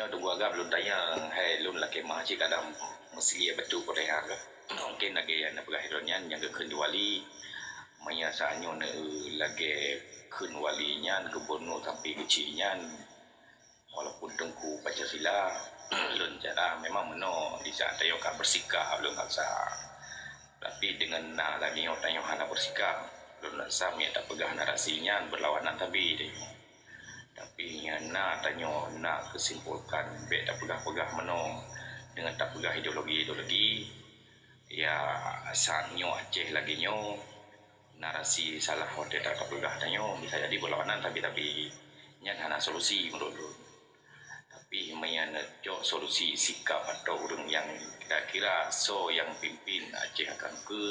Nyo tu gua agak belum tanya, hai lun laki mah cik kadang mesti ya betul Korea ke. Mungkin lagi yang nak pergi hidupnya yang ke Kendwali, maya saanyo ne lagi Kendwalinya ke Borno sampai kecilnya, walaupun tengku Pancasila, lun cara memang meno di saat tayo ka bersikap lun kaksa. Tapi dengan na lagi nyo tayo hana bersikap, lun rasa mi tak pegah narasinya berlawanan tapi dia. Tapi na tanyo na kesimpulkan be tak pegah-pegah menong dengan tak pegah ideologi ya saatnyo Aceh lagi nyo narasi salah hotel tak pegah tanyo bisa jadi berlawanan tapi nyan hana solusi menurut lu. Tapi mayan jok solusi sikap atau orang yang kira-kira so yang pimpin Aceh akan ke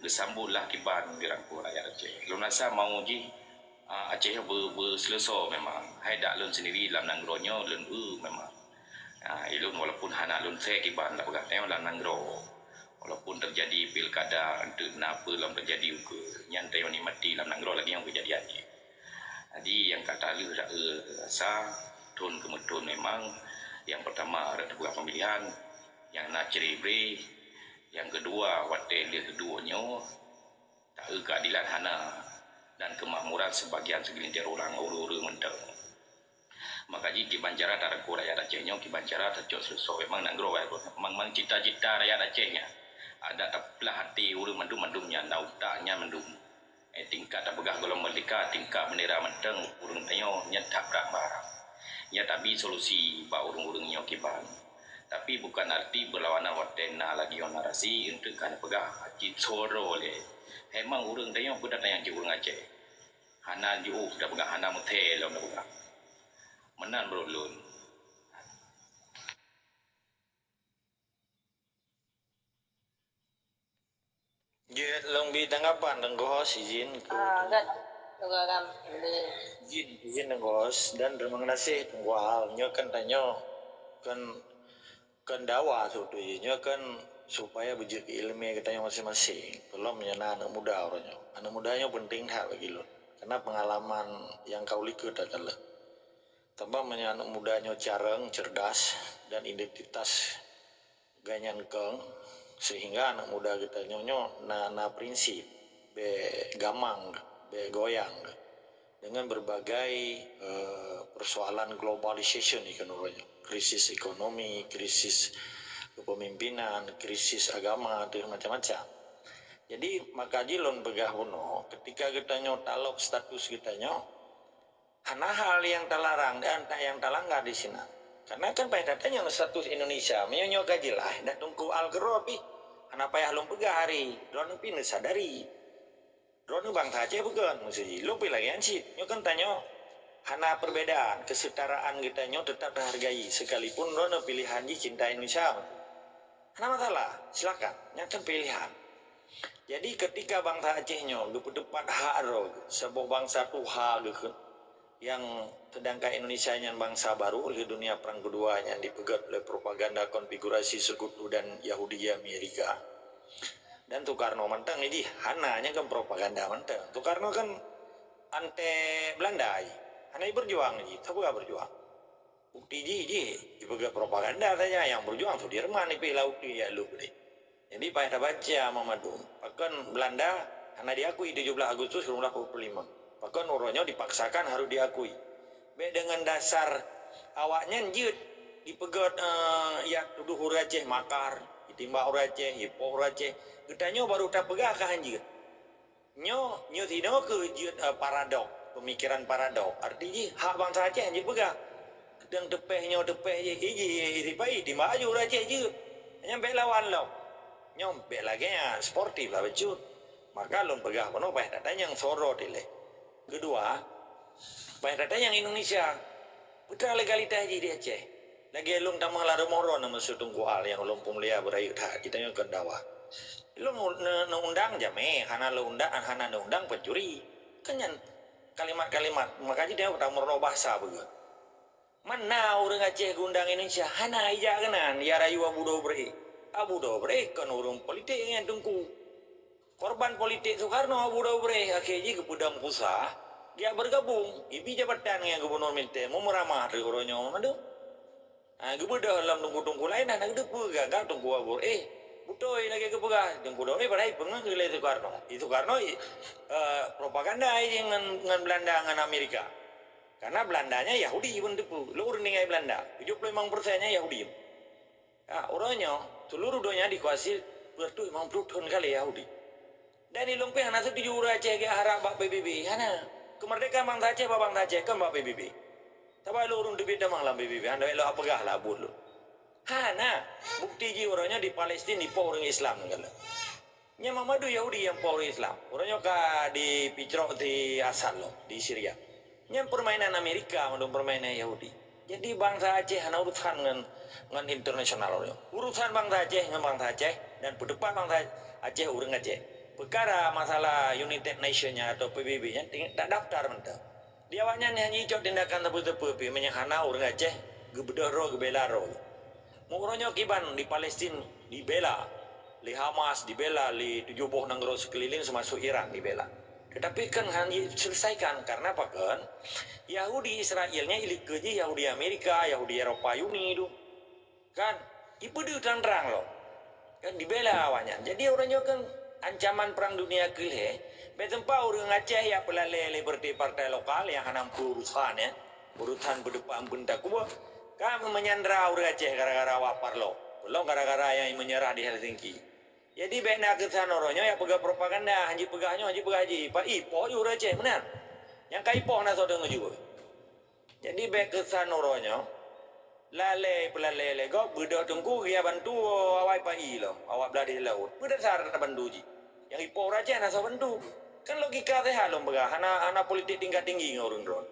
gesambutlah kiban dirangkul rakyat Aceh. Lu rasa mau ji Aceh berselesa memang. Hai dak lun sendiri dalam nangronyo lun memang. Ilun walaupun hana lun saya kiban tak pegang tengok dalam nanggro. Walaupun terjadi pilkada untuk napa dalam terjadi ke nyantai ni mati dalam nanggro lagi yang kejadian ni. Jadi yang kata lu rasa tun kemetun memang yang pertama ada bukan pemilihan yang nak cerebri, yang kedua watel dia keduanya tak keadilan hana dan kemakmuran sebagian segelintir orang uru-uru mentang. Maka jika Kibanjara tak ragu rakyat Acehnya, Kibanjara tak jauh selesai. Memang nak grow, memang cita-cita rakyat Acehnya. Ada taplah hati uru mendum-mendumnya, nautaknya mendum. Tingkat tak pegah golong merdeka, tingkat bendera mentang, urung tanyo, nyetak barang. Nya tapi solusi bak urung-urungnya Kiban. Tapi bukan arti berlawanan watena lagi on narasi untuk kan pegah haji soro le. Memang urung tanyo pun datang yang urung Aceh. Hana jauh dah pegah hana mutel dah pegah. Menan berulun. Dia long bi tanggapan tenggos izin ke. Kan, juga kan. Izin tenggos dan terima kasih tunggual nyo kan tanyo kan dawa suatu nyo kan supaya bejek ilmu kita yang masing-masing. Belum menyana anak muda orangnya. Anak mudanya penting tak bagi lo. Karena pengalaman yang kau likut adalah tambah anak mudanya careng, cerdas dan identitas ganyan keng sehingga anak muda kita nyonyo na prinsip be gamang be goyang dengan berbagai persoalan globalization ekonominya, krisis ekonomi, krisis kepemimpinan, krisis agama dan macam-macam. Jadi maka jilon pegah uno ketika kita nyo talok status kita nyo hana hal yang terlarang dan yang terlanggar di sini. Karena kan pada datanya status Indonesia menyonyo gaji lah dan tunggu algeropi hana payah lom pegah hari drone pin sadari drone bang saja bukan mesti lo lagi ansip nyo kan tanyo hana perbedaan kesetaraan kita nyo tetap dihargai sekalipun drone pilihan di cinta Indonesia hana masalah silakan nyatakan pilihan. Jadi ketika bangsa Aceh nyo gepedepat hak ro sebuah bangsa tu hak yang sedangkan Indonesia yang bangsa baru oleh dunia perang kedua yang dipegat oleh propaganda konfigurasi sekutu dan Yahudi Amerika dan Soekarno mentang ini hananya kan propaganda mentang Soekarno kan ante Belanda hana berjuang ini tak berjuang bukti ji dipegat propaganda saja yang berjuang Sudirman itu laut ya lu jadi pada baca Mamadu bahkan Belanda hana diakui 17 Agustus 1945 bahkan uronyo dipaksakan harus diakui. Dengan dasar awaknya njut dipegat ya tuduh Aceh makar, ditimbak Aceh, hipo Aceh. Getanyo baru tak pegah kah anjir. Nyo tidak ke jut paradok, pemikiran paradok. Artinya hak bangsa Aceh anjir pegah. Kedang depeh je hiji ripai timbak aju Aceh je. Nyampe lawan lo. Nyampe lagi ya sportif lah becut. Maka lon pegah penuh payah datanya yang sorot ile. Kedua, payah datanya yang Indonesia. Putra legalitas aja di Aceh. Lagi elung tamah lada moro nama setunggu hal yang ulung pumulia berayu tak kita yang kendawa. Elung undang jame, hana lo undang, hana lo undang pencuri. Kenyan kalimat-kalimat, makanya dia udah merno bahasa begitu. Mana orang Aceh gundang Indonesia, hana ija kenan, ya rayu Abu Dobre kan urung politik yang tungku. Korban politik Soekarno Abu Dobre akhirnya ke Pudam Pusat dia bergabung ibi jabatan yang gubernur militer mau meramah dari orangnya aduh Gebedah dalam tunggu-tunggu lain anak gede gagal tunggu abur. Butoi lagi ke pegah tunggu doi pada pengen ke Soekarno. Itu Soekarno propaganda dengan Belanda dengan Amerika. Karena Belandanya Yahudi pun tepu. Luar ningai Belanda. 75%-nya Yahudi. Orangnya seluruh dunia dikuasai bertu 50 tahun kali Yahudi. Dan ilumpe hana setuju Aceh ke harap bak PBB. Hana kemerdekaan bang Aceh bang Aceh kan bak PBB. Tapi lu urung debit damang lah PBB. Anda lo apa gah lah bulu. Hana bukti ji orangnya di Palestina di orang Islam kalau. Nya Mamadu Yahudi yang orang Islam. Orangnya ka di Picro di asal lo di Syria. Nya permainan Amerika mandung permainan Yahudi. Jadi bangsa Aceh hana urusan dengan internasional orangnya. Urusan bangsa Aceh dengan bangsa Aceh dan berdepan bangsa Aceh urang Aceh. Perkara masalah United Nation-nya atau PBB-nya tak daftar mentah. Dia awalnya hanya icok tindakan tepu-tepu menyahana orang Aceh gebedah ro gebela ro. Muranya kiban di Palestina dibela, li Hamas dibela, li 70 negara sekeliling termasuk Iran dibela. Tetapi kan hanya selesaikan karena apa kan? Yahudi Israelnya ilik keji Yahudi Amerika, Yahudi Eropa Uni itu. Kan ibu di terang loh. Kan dibela awalnya. Jadi orangnya kan ancaman perang dunia kelih. Betempa orang Aceh ya pelalai Liberty Partai lokal yang hanam urusan ya. Urusan berdepan benda kuba. Kami menyandera orang Aceh gara-gara wapar lo. Belum gara-gara yang menyerah di Helsinki. Jadi benda kesan orangnya ya pegang propaganda. Hanji pegahnya, hanji pegaji. Pak Ipoh orang Aceh benar. Yang ka Ipoh nak saudara juga. Jadi benda kesan orangnya. Lalai pelalai lego. Bedah tunggu dia bantu awak Pak I lo. Awak berada di laut. Bedah sarana bantu ji. Yang Ipoh orang Aceh nak bantu. Kan logika saya belum pegah, anak politik tingkat tinggi ngurun drone.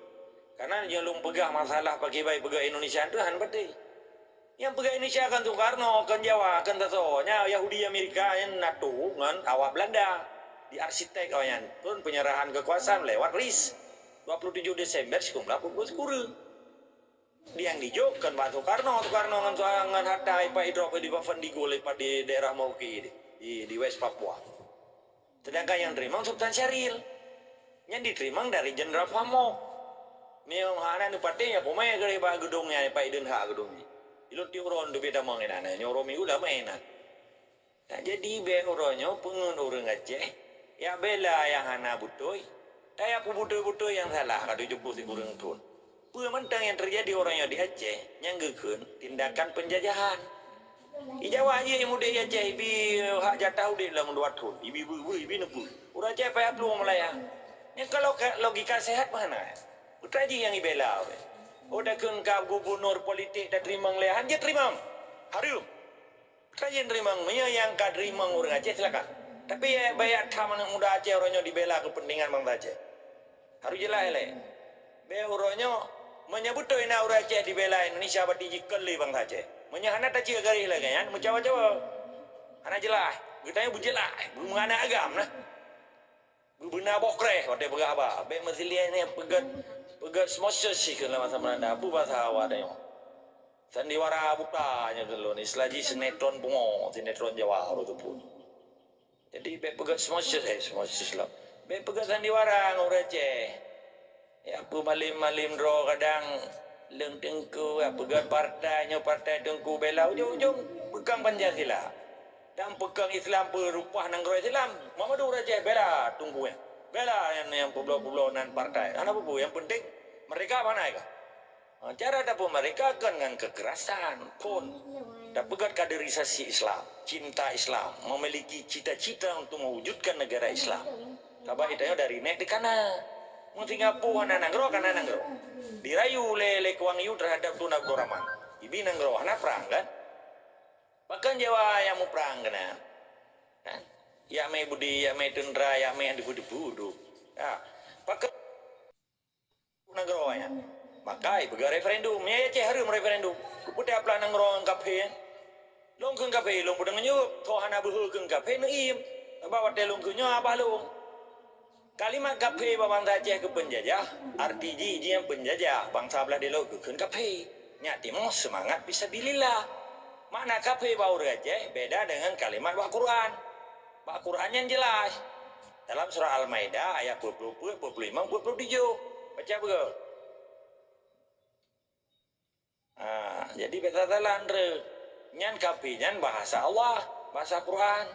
Karena yang belum pegah masalah pakai baik pegah Indonesia itu han betul. Yang pegah Indonesia kan Soekarno, kan Jawa, kan tasonya Yahudi Amerika yang NATO dengan awak Belanda di arsitek kawan. Pun penyerahan kekuasaan lewat RIS 27 Desember 1949. Dia yang dijokkan Pak Soekarno dengan Hatta Pak Idrop di Bafandigo lepas di daerah Mauki di West Papua. Sedangkan yang terima Sultan Syaril. Yang diterima dari Jenderal Pamok. Memang hana nu pate ya pemain dari Pak gedungnya Pak Iden hak gedungnya. Ilu tiuron do beda mangin ana nyoromi udah mainan. Nah jadi be oronyo pengen orang Aceh ya bela yang hana butoi. Daya pu butoi yang salah kadu jebus di kurang tun. Pementang yang terjadi orangnya di Aceh nyanggekeun tindakan penjajahan. Di Jawa aja yang muda Aceh ibi hak jatah udah dalam 2 tahun. Ibi nepu. Urang Aceh payah belum melaya. Yang kalau logika sehat mana? Utraji yang ibela. Udah kun ka gubernur politik dah terima ngelehan dia terima. Harum. Utraji yang terima yang ka terima urang Aceh silakan. Tapi ya bayar taman muda Aceh orangnya dibela kepentingan bangsa Aceh. Harus jelas le. Be orangnya menyebut tu ina urang Aceh dibela Indonesia bati jikeli bangsa Aceh. Menyahana tak cik garis lagi kan, mencawa-cawa. Anak jelas, kita yang berjelas, belum menganak agam lah. Benar bokreh, waktu pegah apa. Baik masilian ni pegat semasa sih kalau masa Belanda. Apa bahasa awak dah yang. Sandiwara bukanya kalau ni, selagi sinetron bungo, sinetron Jawa itu pun. Jadi baik pegat semasa lah. Baik pegat sandiwara orang Aceh. Ya apa malim-malim draw kadang leng tengku pegang partainya partai tengku bela ujung-ujung pegang Pancasila dan pegang Islam berupah negara Islam Muhammad Raja bela tunggu bela yang pulau-pulau nan partai apa bu yang penting mereka mana ya cara dapat mereka kan dengan kekerasan pun dan pegang kaderisasi Islam cinta Islam memiliki cita-cita untuk mewujudkan negara Islam tabah itanya dari nek di kanan mau Singapura nanggro kan nanggro dirayu lele Kuang Yu terhadap Tun Abdul Rahman ibi nanggro anak perang kan bahkan Jawa yang mau perang kan ya me budi ya me tundra ya me yang dibudu ya pakai nanggro ya maka ibu referendum ya ceh harum referendum putih apa nanggro kafe long keng kafe long budang nyup toh anak buhu keng kafe neim bawa telung kenyo apa long kalimat kafe bangsa Aceh ke penjajah, arti ji yang penjajah bangsa belah di laut ke kafe. Nyati mau semangat bisa bilillah. Makna kafe bau Aceh beda dengan kalimat Al Quran. Al Quran yang jelas. Dalam surah Al-Maidah ayat 20, 25, 27. Baca betul. Jadi beta Andre nyan kafe nyan bahasa Allah, bahasa Quran.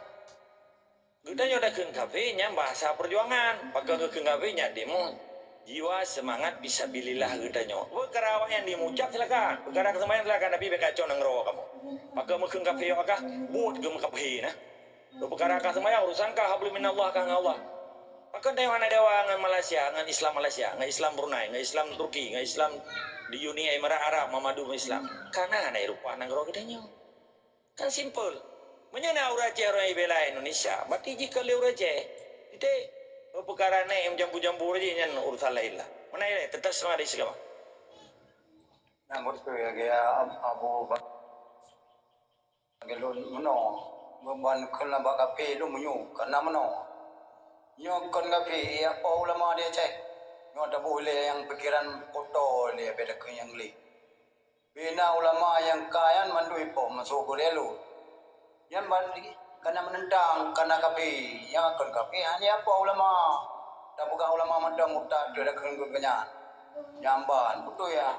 Kita nyodakeun kafe nyan bahasa perjuangan, pakai ke kafe nya demo. Jiwa semangat bisa bilillah kita nyo. Perkara yang dimucap silakan. Perkara kesemayang silakan tapi bekacau nang ro kamu. Pakai mekeng kafe yo akah mut gem kafe nah. Perkara kesemayang urusan kah hablum minallah kang Allah. Pakai dewan dewa ngan Malaysia, ngan Islam Malaysia, ngan Islam Brunei, ngan Islam Turki, ngan Islam di Uni Emirat Arab memadu Islam. Karena ana rupa nang ro kita nyo. Kan simple. Menyana ura ce orang bela Indonesia. Berarti jika le ura ce. Itu perkara ni yang jambu-jambu aja nyan urusan lain lah. Mana ini tetap sama di segala. Namun tu ya abu gelun meno beban kena baka pe lu menyu karena meno. Nyo kon ngapi ya apa ulama dia cek. Nyo ada boleh yang pikiran kotor dia beda ke yang li. Bina ulama yang kayan mandui po masuk golelu. Yang balik karena menentang karena kapi yang akan kapi hanya apa ulama tak bukan ulama mandang muta dia kena jamban betul ya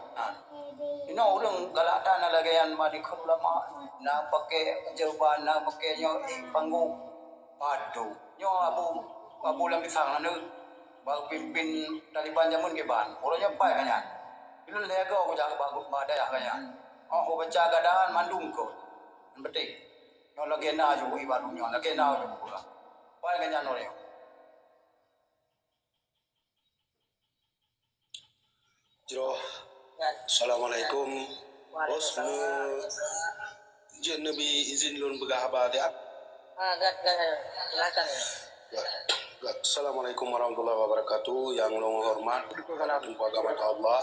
ini orang galak tanah lagi yang madi ulama nak pakai jawaban nak pakai nyo panggung padu nyo abu lam pisang anu bang pimpin Taliban jamun ke ban orangnya pai kanyan itu lega aku jaga bagus badai kanyan aku baca gadaan mandung ko betul nyo lagi na jo ibaru nyo lagi na jo pula pai kanyan orangnya Jero, Assalamualaikum. Bos, jen nabi izin lun begahaba dia. Silakan. Assalamualaikum warahmatullahi wabarakatuh. Yang long hormat kepada Tunku Agama Allah,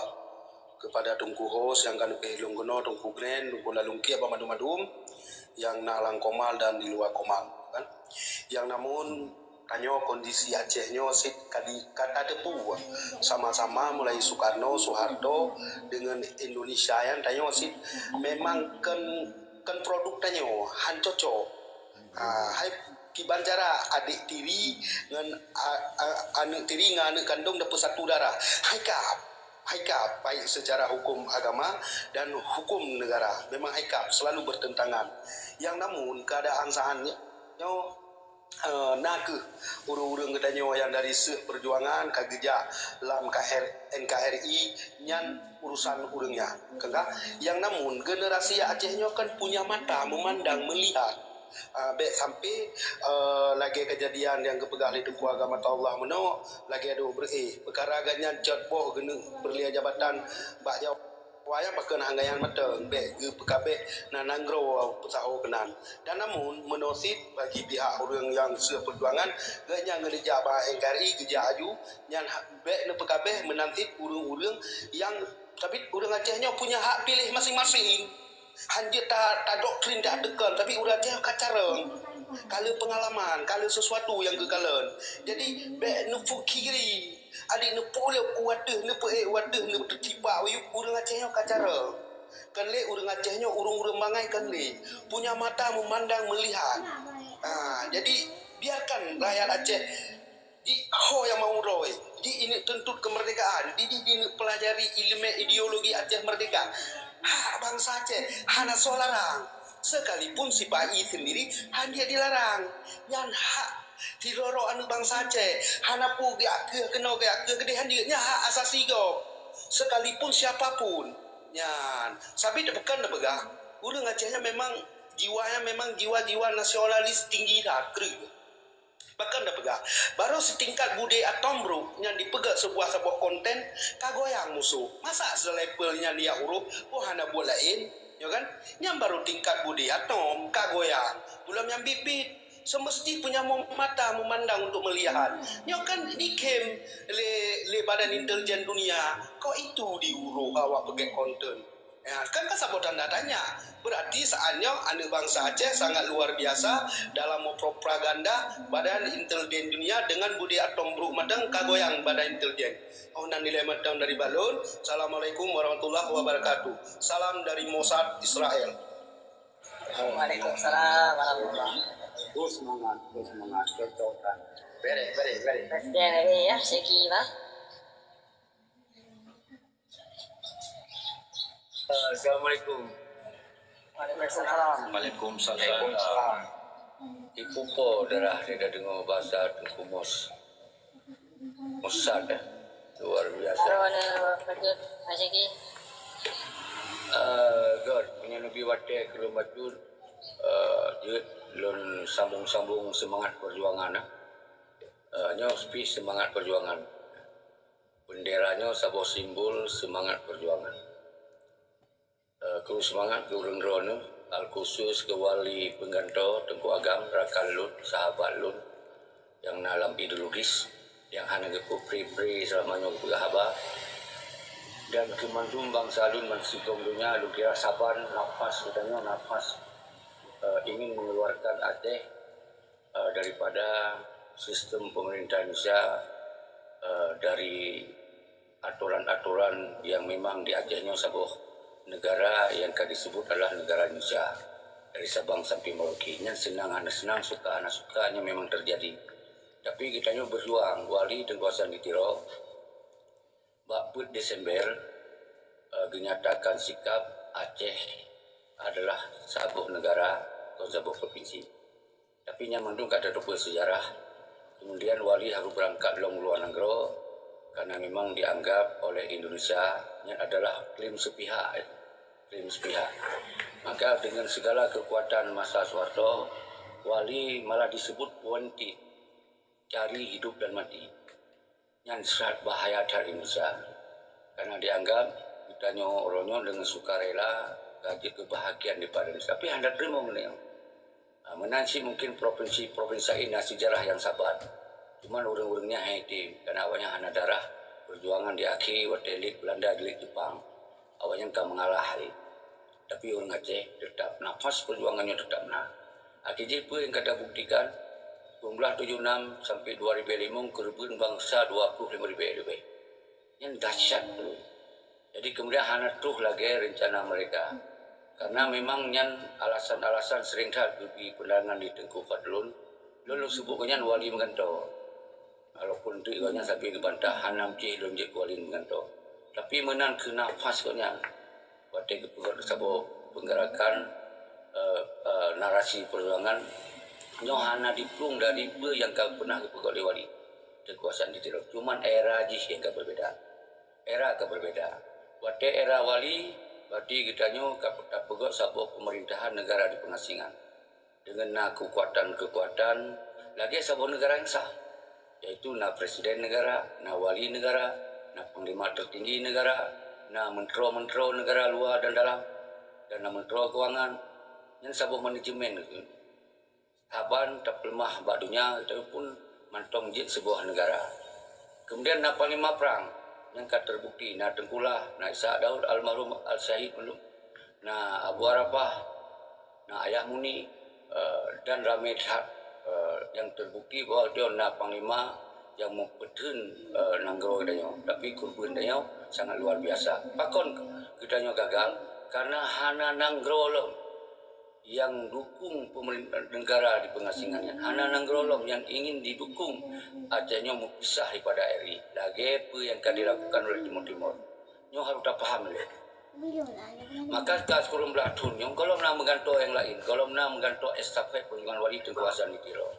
kepada Tunku Hos yang kan pelung geno, Tunku Gren, Tunku Lalungki apa madum-madum, yang nalang komal dan di luar komal, kan? Yang namun tanyo kondisi Acehnya sit kata tepu sama-sama mulai Soekarno Soeharto dengan Indonesia yang tanyo sit memang kan produk tanyo han cocok hai kiban cara adik tiri dengan anak tiri dengan anak kandung dapat satu darah hai kap baik secara hukum agama dan hukum negara memang hai kap selalu bertentangan yang namun keadaan saatnya nak urung-urung katanya yang dari perjuangan kageja lam NKRI nyan urusan urungnya kagak yang namun generasi Acehnya kan punya mata memandang melihat sampai lagi kejadian yang kepegah di Tunku Agama Allah meno lagi ada perkara agaknya jadboh gena berlian jabatan bak jawab wayang pakai hanggayan mateng be PKB nananggro pesaho kenan dan namun menosit bagi pihak orang yang seperjuangan ganya ngereja bah NKRI kerja aju yang be ne PKB menantit urang-urang yang tapi urang Acehnya punya hak pilih masing-masing hanya tak doktrin tak dekan tapi urang Aceh kacareng kalau pengalaman kalau sesuatu yang kekalan jadi be ne fukiri adik ne pole wadah ne wadah ne tertiba urang Acehnya kacara kan le urang Acehnya urang-urang mangai kan le punya mata memandang melihat jadi biarkan rakyat Aceh di ho yang mau roy di ini tuntut kemerdekaan di pelajari ilmu ideologi Aceh merdeka bangsa Aceh hana solarang sekalipun si Pai sendiri hanya dilarang yang hak tiroro anu bangsa Aceh hanapu ke kena ke gedehan dia hak asasi go sekalipun siapapun nyan sabi bukan begah urang Acehnya memang jiwanya memang jiwa-jiwa nasionalis tinggi dah bahkan dah begah baru setingkat budaya atom bro yang dipegang sebuah konten kagoyang musuh masa selevelnya dia huruf hana buat lain ya kan yang baru tingkat budaya atom kagoyang belum yang bibit semesti punya mata memandang untuk melihat ya kan dikem le badan intelijen dunia kok itu diuruh awak pakai konten ya kan kasabot tanda tanya berarti saatnya anak bangsa Aceh sangat luar biasa dalam propaganda badan intelijen dunia dengan budaya atom bruk madang kagoyang badan intelijen nan nilai madang dari balon. Assalamualaikum warahmatullahi wabarakatuh. Salam dari Mossad Israel. Waalaikumsalam warahmatullahi semangat cocokan very Presiden ini ya Syeki Bang Assalamualaikum. Waalaikumsalam. Waalaikumsalam. Ibu po darah tidak dengar bahasa Tengkumus. Musad luar biasa. Arwana Pakut Masiki. God punya Nabi Wate kalau matun dia lon sambung-sambung semangat perjuangan nyo spi semangat perjuangan. Benderanya sebuah simbol semangat perjuangan. Ku semangat ku rendrono al khusus ke wali pengganto Tengku Agam rakan lun sahabat lun yang dalam ideologis yang hanya ke pri selamanya ke haba dan kemandung bangsa lun mansikong dunia lu kira saban nafas katanya nafas ingin mengeluarkan Aceh daripada sistem pemerintah Indonesia dari aturan-aturan yang memang di Acehnya sebuah negara yang kan disebut adalah negara Indonesia dari Sabang sampai Merauke. Yang senang suka anak sukanya memang terjadi. Tapi kita nyo berjuang wali dan kuasaan ditiro. Baput Desember dinyatakan sikap Aceh adalah sebuah negara atau sebuah provinsi. Tapi yang mendung ada sejarah. Kemudian wali harus berangkat long luar negeri karena memang dianggap oleh Indonesia yang adalah klaim sepihak. Maka dengan segala kekuatan masa Soeharto, wali malah disebut wanti, cari hidup dan mati. Yang sangat bahaya dari Indonesia. Karena dianggap ditanya orangnya dengan sukarela, gaji kebahagiaan daripada Indonesia. Tapi anda terima menang. Menansi mungkin provinsi ini sejarah yang sabar. Cuman orang-orangnya haiti, karena awalnya hana darah perjuangan di akhir waktu elit Belanda, elit Jepang. Awalnya kan mengalah. Tapi orang Aceh tetap nafas perjuangannya tetap nah. Akhirnya apa yang kita buktikan jumlah 76 sampai 2005 kerubuhan bangsa 25.000 lebih. Yang dahsyat tu. Jadi kemudian hana tuh lagi rencana mereka. Karena memang yang alasan-alasan sering di pendangan di Tengku Fadlun, lalu sebutnya wali mengantor. Walaupun itu ikannya sampai dibantah hanam cih lonjek wali mengantor. Tapi menang ke nafas konya. Waktu sebuah penggerakan narasi perjuangan nyohana diplung dari yang kau pernah kepegawai wali kekuasaan di Tirok. Cuman era jih yang kau berbeda. Era kau berbeda. Waktu era wali berarti kita nyo kau pegawai sebuah pemerintahan negara di pengasingan dengan kekuatan lagi sebuah negara yang sah, yaitu na presiden negara, na wali negara, na panglima tertinggi negara, na mentro negara luar dan dalam, dan na mentro keuangan, yang sebuah manajemen. Haban tak lemah bak dunia, tapi pun mantong jid sebuah negara. Kemudian na panglima perang, yang terbukti, na Tengkulah, na Isa Daud almarhum al-Syahid belum, na Abu Arafah, na Ayah Muni, dan Ramid yang terbukti bahwa dia na panglima yang mempetun nanggro katanya, tapi kurban dia sangat luar biasa. Pakon katanya gagal karena hana nanggro lom yang dukung pemerintah negara di pengasingannya, hana nanggro lom yang ingin didukung Acehnya pisah daripada RI. Lagi apa yang akan dilakukan oleh Timur nyo harus tak paham le. Maka kita sekurang belatun yang kalau nak menggantung yang lain, kalau nak menggantung estafet perjuangan wali kekuasaan di Tiro.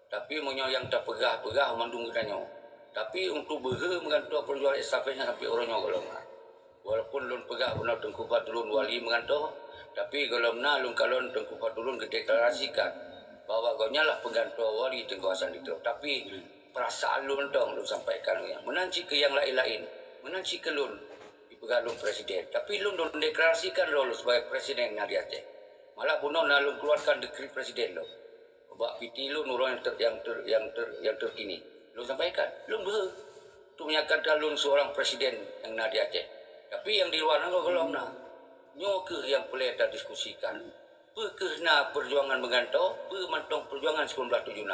Tapi menyo yang tak pegah mandung katanya. Tapi untuk menggantung perjuangan estafetnya sampai orangnya kalau nak. Walaupun lun pegah benar Tengku Fadlun wali menggantung, tapi kalau nak lun kalon Tengku Fadlun deklarasikan bahwa kau nyalah penggantung wali kekuasaan di Tiro. Tapi perasaan lun dong lun sampaikan yang menanci ke yang lain-lain, menanci ke lun dipegalung presiden. Tapi lun deklarasikan lo sebagai presiden yang di Aceh. Malah punon lun keluarkan dekret presiden lo. Bak piti lu nurun yang terkini. Lu sampaikan, lu tu menyatakan lu seorang presiden yang nak di Aceh. Tapi yang di luar negara kalau nak nyo ke yang boleh kita diskusikan. Perkena perjuangan mengantau, mantong perjuangan 1976.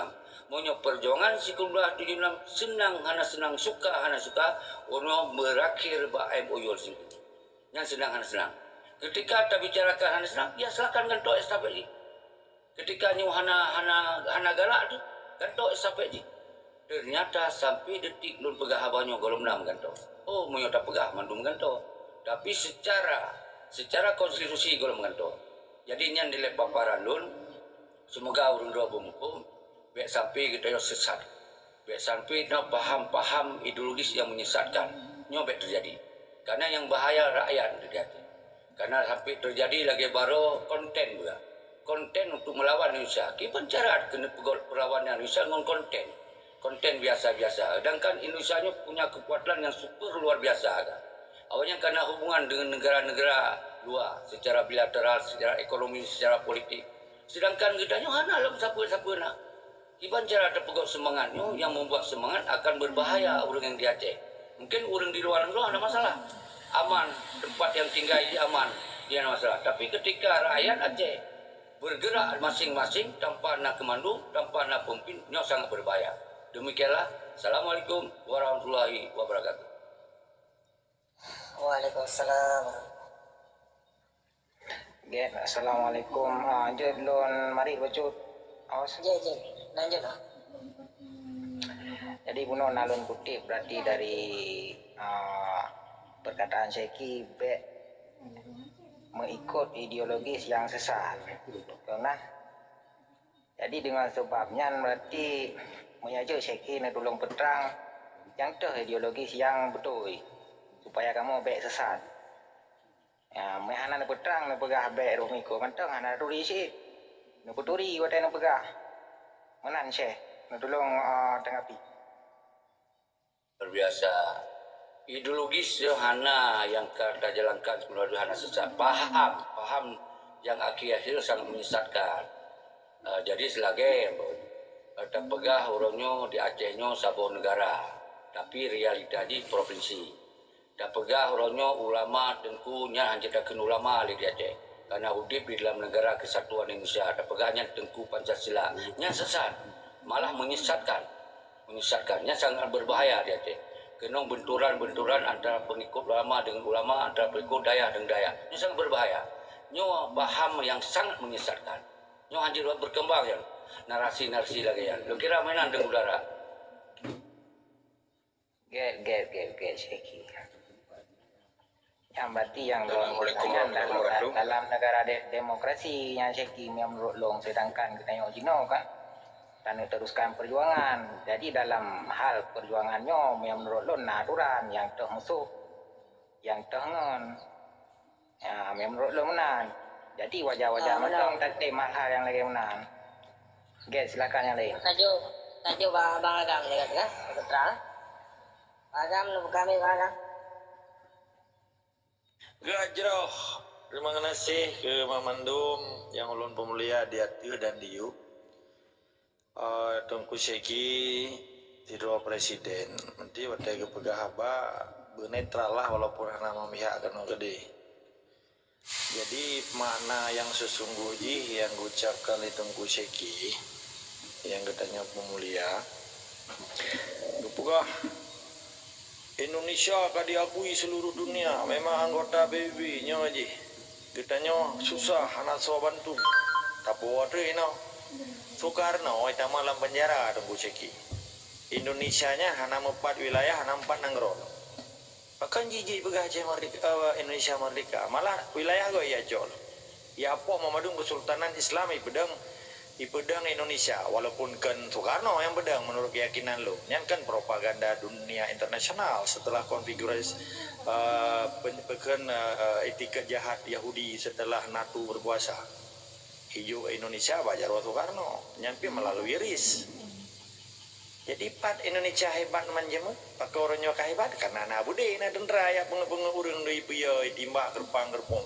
Monyo perjuangan 1976 hana senang suka, ono berakhir ba MOU sini. Yang senang. Ketika kita bicarakan hana senang, ya silakan ngantau estafet. Ketika ni hana galak tu gantok estafet je. Ternyata sampai detik lun pegah abahnya kalau menang gantok. Oh, moyo tak pegah mandum gantok. Tapi secara secara konstitusi golong mengantuk. Jadi nyan dilek paparan lun, semoga urun dua bumpu, biar sampai kita yang sesat, biar sampai nak paham ideologis yang menyesatkan, nyobek terjadi. Karena yang bahaya rakyat terjadi. Karena sampai terjadi lagi baru konten juga. Konten untuk melawan Indonesia. Kita pencara kena perlawanan Indonesia dengan konten. Konten biasa-biasa. Sedangkan Indonesia punya kekuatan yang super luar biasa. Awalnya karena hubungan dengan negara-negara luar. Secara bilateral, secara ekonomi, secara politik. Sedangkan kita hanya lah siapa-siapa nak. Iban cara terpegang semangatnya yang membuat semangat akan berbahaya orang yang di Aceh. Mungkin orang di luar negeri ada masalah. Aman, tempat yang tinggal ini aman. Dia ada masalah. Tapi ketika rakyat Aceh bergerak masing-masing tanpa nak kemandu, tanpa nak pemimpin, ini sangat berbahaya. Demikianlah. Assalamualaikum warahmatullahi wabarakatuh. Waalaikumsalam. Get, assalamualaikum. Jod lon mari bacut. Awas. Je. Lanjut lah. Jadi buno nalun kutip berarti dari perkataan Syekhi mengikut ideologis yang sesat. Karena jadi dengan sebabnya berarti mengajar Syekhi nak tolong peterang yang ideologis yang betul supaya kamu baik sesat. Ya, mehana nak peterang nak pegah baik rumiko mantang ana turi sih. Nak puturi watai nak pegah. Menan Syekh nak tolong tanggapi. Terbiasa. Ideologis hana yang kita jalankan sebenarnya hana sesat. Paham yang akhir-akhir sangat menyesatkan. Jadi selagi terpegah orangnya di Acehnya sebuah negara, tapi realita di provinsi. Terpegah orangnya ulama tengkunya hanya takkan ulama di Aceh. Karena hidup di dalam negara kesatuan Indonesia. Terpegahnya tengku Pancasila. Nya sesat, malah menyesatkan. Menyesatkannya sangat berbahaya di Aceh. Kena benturan-benturan antara pengikut ulama dengan ulama, antara pengikut daya dengan daya. Ini sangat berbahaya. Nyo paham yang sangat menyesatkan. Nyo hanya berkembang ya. Narasi-narasi lagi ya. Lo kira mainan dengan udara. Get Syekhi. Yang berarti yang dalam negara demokrasi yang Syekhi yang menurut long sedangkan kita yang Cina kan. Dan teruskan perjuangan. Jadi dalam hal perjuangannya yang menurut lo aturan yang termasuk yang tengen ya yang menurut lo menang. Jadi wajah-wajah macam tak hal yang lagi menang. Silakan yang lain. Tajuk Bang Agam ni kata kan? Terang. Agam lu kami Agam. Gajroh. Terima kasih ke Mamandum yang ulun pemulia di Ati dan di Yuk. Tungku Syekhi Tidro Presiden nanti wadai ke pegahaba bernetral lah walaupun nama pihak kena gede. Jadi makna yang sesungguhnya yang diucapkan oleh Tungku Syekhi yang katanya pemulia kepegah Indonesia akan diakui seluruh dunia memang anggota PBB nya aja katanya susah anak so bantu tapi waduh ini Soekarno itu malam penjara Tunggu Syekhi. Indonesianya hanya 4 wilayah, hanya 4 negara. Bahkan jiji pegah Indonesia merdeka, malah wilayah gue ya jol. Ya apa memadung Kesultanan Islam ipedang Indonesia, walaupun kan Soekarno yang pedang menurut keyakinan lo. Yang kan propaganda dunia internasional setelah konfigurasi etiket jahat Yahudi setelah NATO berkuasa. Hijau Indonesia Bajar Soekarno nyampe melalui RIS. Jadi pat Indonesia hebat manjemu pakai orangnya hebat karena nabude na dendra ya pengen urang deui pieu timbak gerpang-gerpung.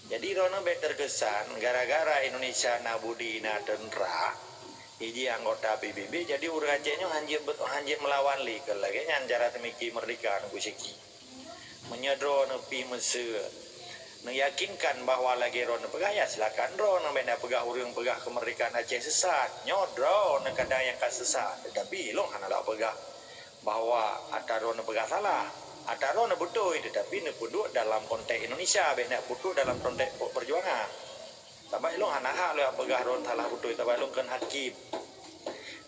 Jadi rono better kesan gara-gara Indonesia nabudi na dendra hiji anggota PBB jadi urang Acehnya hanjir melawan li ke lagi nyanjara temiki merdeka Tungku Syekhi. Menyedro nepi meseu meyakinkan bahwa lagi ron pegah ya silakan ron benda pegah urang pegah kemerdekaan Aceh sesat nyodro nekada yang sesat tetapi long hanalah pegah bahwa ada ron pegah salah ada ron betul tetapi ne puduk dalam konteks Indonesia benda puduk dalam konteks perjuangan tapi long hanaha lo pegah ron salah betul tapi long kan hakim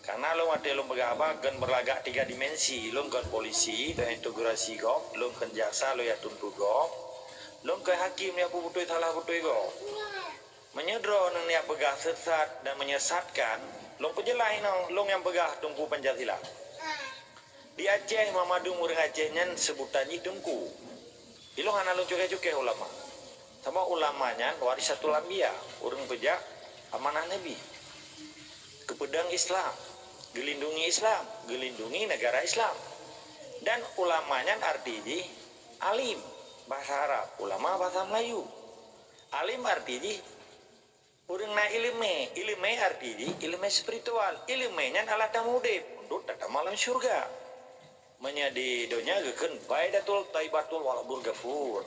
karena long ada long pegah apa kan berlagak 3 dimensi long kan polisi dan integrasi gop long kan jaksa lo ya tuntut gop long ke hakim ni apa betul salah betul go menyedro nang niat pegah sesat dan menyesatkan long penjelai nang long yang pegah tungku Pancasila di Aceh Mamadung urang Aceh nyan sebutannya tungku ilong ana long cukai-cukai ulama sama ulamanya warisatul anbiya urang pejak amanah nabi kepedang Islam gelindungi negara Islam dan ulamanya artinya alim bahasa Arab ulama bahasa Melayu alim artinya urang na ilme artinya ilmu spiritual ilmunya alat tamudib untuk datang malam surga menjadi donya gekeun baidatul taibatul walabul ghafur.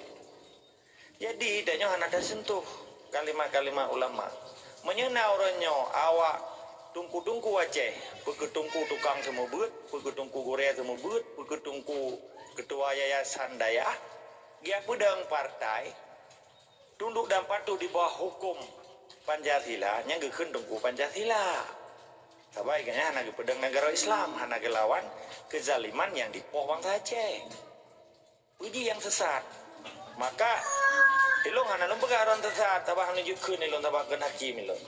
Jadi danyo hana sentuh kalimat-kalimat ulama. Menyena oranyo awak tungku-tungku Aceh, peketungku tukang semua beut, peketungku Korea semua beut, peketungku ketua yayasan daya, dia pedang partai tunduk dan patuh di bawah hukum Pancasila, nya gekeun tungku Pancasila. Sebaiknya hana pedang negara Islam, hana lawan kezaliman yang dipoh bangsa Aceh. Uji yang sesat. Maka ilong hana lom pegaron sesat, tabah nunjukkeun ilong tabakeun hakim ilong.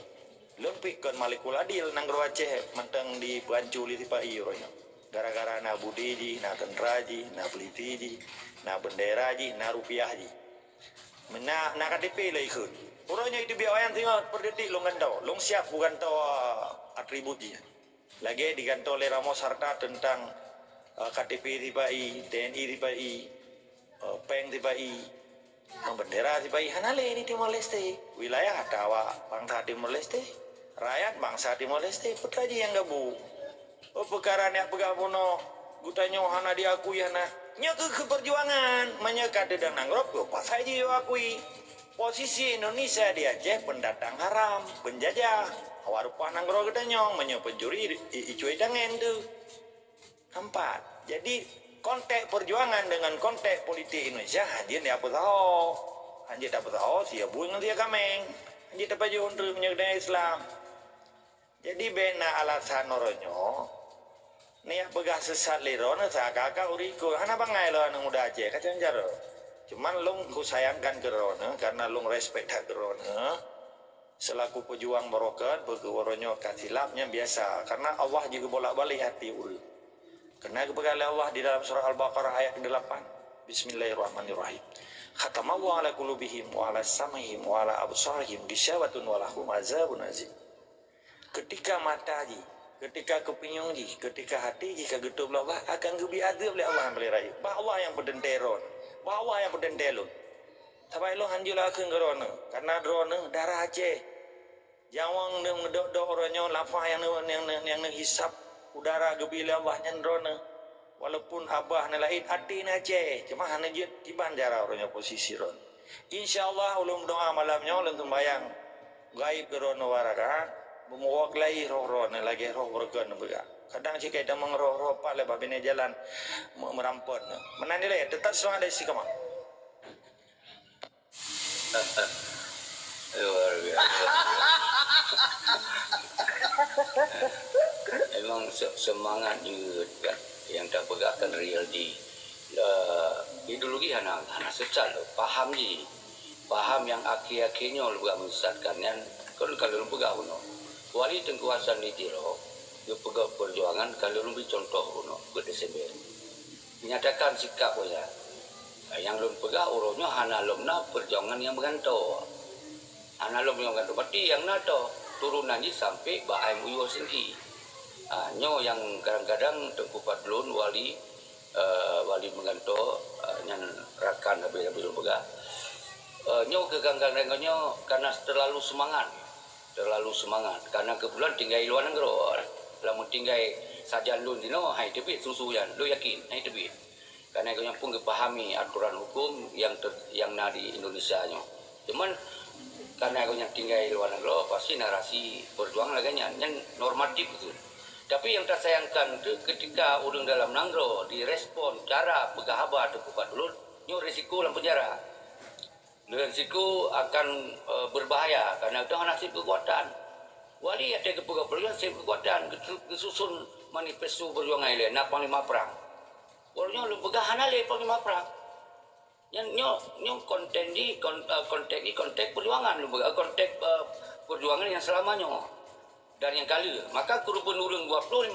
Ilong pikeun Malikul Adil nang Aceh mentang di panculi ti pai urang. Gara-gara na budiji, na kentraji, na pelitiji, na benderaji, na rupiahji. Na KTP lah ikut. Urangnya itu biayan tinggal per detik long gantau. Long siap bukan tahu atributnya. Lagi digantau oleh Ramos Harta tentang KTP tibai, TNI tibai, Peng tibai, bendera tibai. Hanale ini Timor Leste, wilayah Tawa bangsa Timor Leste, rakyat bangsa Timor Leste. Petraji yang gabu. Oh perkara ni apa gabuno? Gutanyo hana diakui hana. Nya ke perjuangan, menyekat dedang nangrop. Pas saja diakui. Posisi Indonesia di Aceh pendatang haram, penjajah. Awarupa nanggro gedanyong menyepencuri icuai dangen tu. Empat. Jadi konteks perjuangan dengan konteks politik Indonesia hadir ni apa tahu. Hadir tak tahu siapa buang dia kameng. Hadir tak baju untuk menyertai Islam. Jadi bena alasan oronyo. Ni yang pegah sesat lirona sakaka uriko. Hana bangai lo nang muda Aceh kacang jaro. Cuman long ku sayangkan ke rona karena long respect hak ke rona. Selaku pejuang merokat berkewaronyo kasilapnya biasa karena Allah juga bolak-balik hati ul. Karena kepada Allah di dalam surah Al-Baqarah ayat 8. Bismillahirrahmanirrahim. Khatamallahu ala qulubihim wa ala sam'ihim wa ala absarihim gisyawatun wa lahum azabun azim. Ketika mata ji, ketika kepinyong ji, ketika hati ji kagetup Allah akan gebi azab oleh Allah yang belirai. Allah yang berdenteron. Bawa yang berdentelun. Sampai lo hanjulah ke ngerona. Karena drone darah Aceh. Jawang dia ngedok-dok orangnya lafah yang hisap udara gebila Allahnya drone. Walaupun abah nelain hati Aceh. Cuma hanya tiban jara orangnya posisi ron. InsyaAllah ulum doa malamnya ulum sembayang. Gaib ke rona waraka. Memuak lagi roh-roh lagi roh bergen juga. Kadang jika kita mengeroh-roh pak lepas bina jalan merampon. Menanilai tetap semua ada isi kamak. Luar biasa. Memang semangat juga kan yang tak pegahkan real di ideologi hana secal paham je. Paham yang akhir-akhirnya juga menyesatkan yang kalau lu pegang uno. Wali Tengku Hasan di Jiro dia pegang perjuangan kalau lebih contoh uno berdesember menyatakan sikap saja yang lum pegang uronya hana lumna perjuangan yang bergantung hana lum yang bergantung berarti yang nato turunannya sampai Baim Uyo sendiri nyo yang kadang-kadang Tengku Fadlun wali menganto yang rakan habis lum pegang nyo kegagalan nyo karena terlalu semangat karena kebetulan tinggal di luar negara lamun tinggal saja lun dino hai tebit susu yan lu yakin hai tebit karena kau yang pun kepahami aturan hukum yang na di Indonesia nyo cuman karena kau yang tinggal di luar negara pasti narasi perjuangan laganya yang normatif itu tapi yang tersayangkan itu ketika urang dalam nangro direspon cara pegahabat tepukat dulu nyo risiko dalam penjara risiko akan berbahaya karena itu nasib kekuatan. Wali ada kepegawaian nasib kekuatan kesusun manifesto perjuangan ile nak panglima perang. Walnya lu pegahan ale panglima perang. Yang konten ni konteks perjuangan lu konteks perjuangan yang selamanya dan yang kala maka kurupun urang 25,000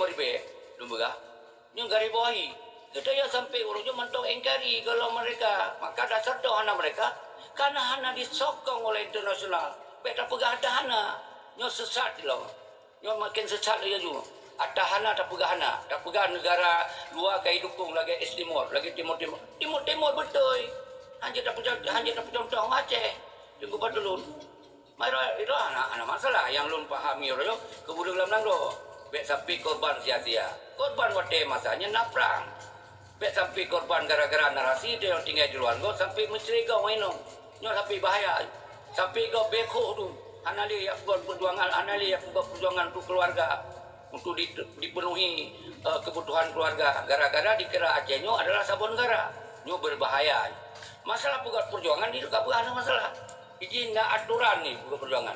lu berah yang garis bawahi kita ya sampai urangnya mantau engkari kalau mereka maka dasar tu hana mereka karena hana disokong oleh internasional beta pegah ada hana nyo sesat lo nyo makin sesat dia juga ada hana tak pegah negara luar kai dukung lagi East Timor lagi Timor betul hanya tak punya Aceh tunggu patulun mara itu anak masalah yang lun pahami orang kebudukan dalam nangro bet sampai korban sia-sia korban wate masanya naprang bet sampai korban gara-gara narasi dia yang tinggal di luar go sampai mencuriga mainong nyo sampai bahaya sampai go beko tu anali yang buat perjuangan anali yang buat perjuangan untuk keluarga untuk dipenuhi kebutuhan keluarga gara-gara dikira Aceh nyo adalah sabun negara nyo berbahaya masalah perjuangan itu tak ada masalah izin nak aturan ni perjuangan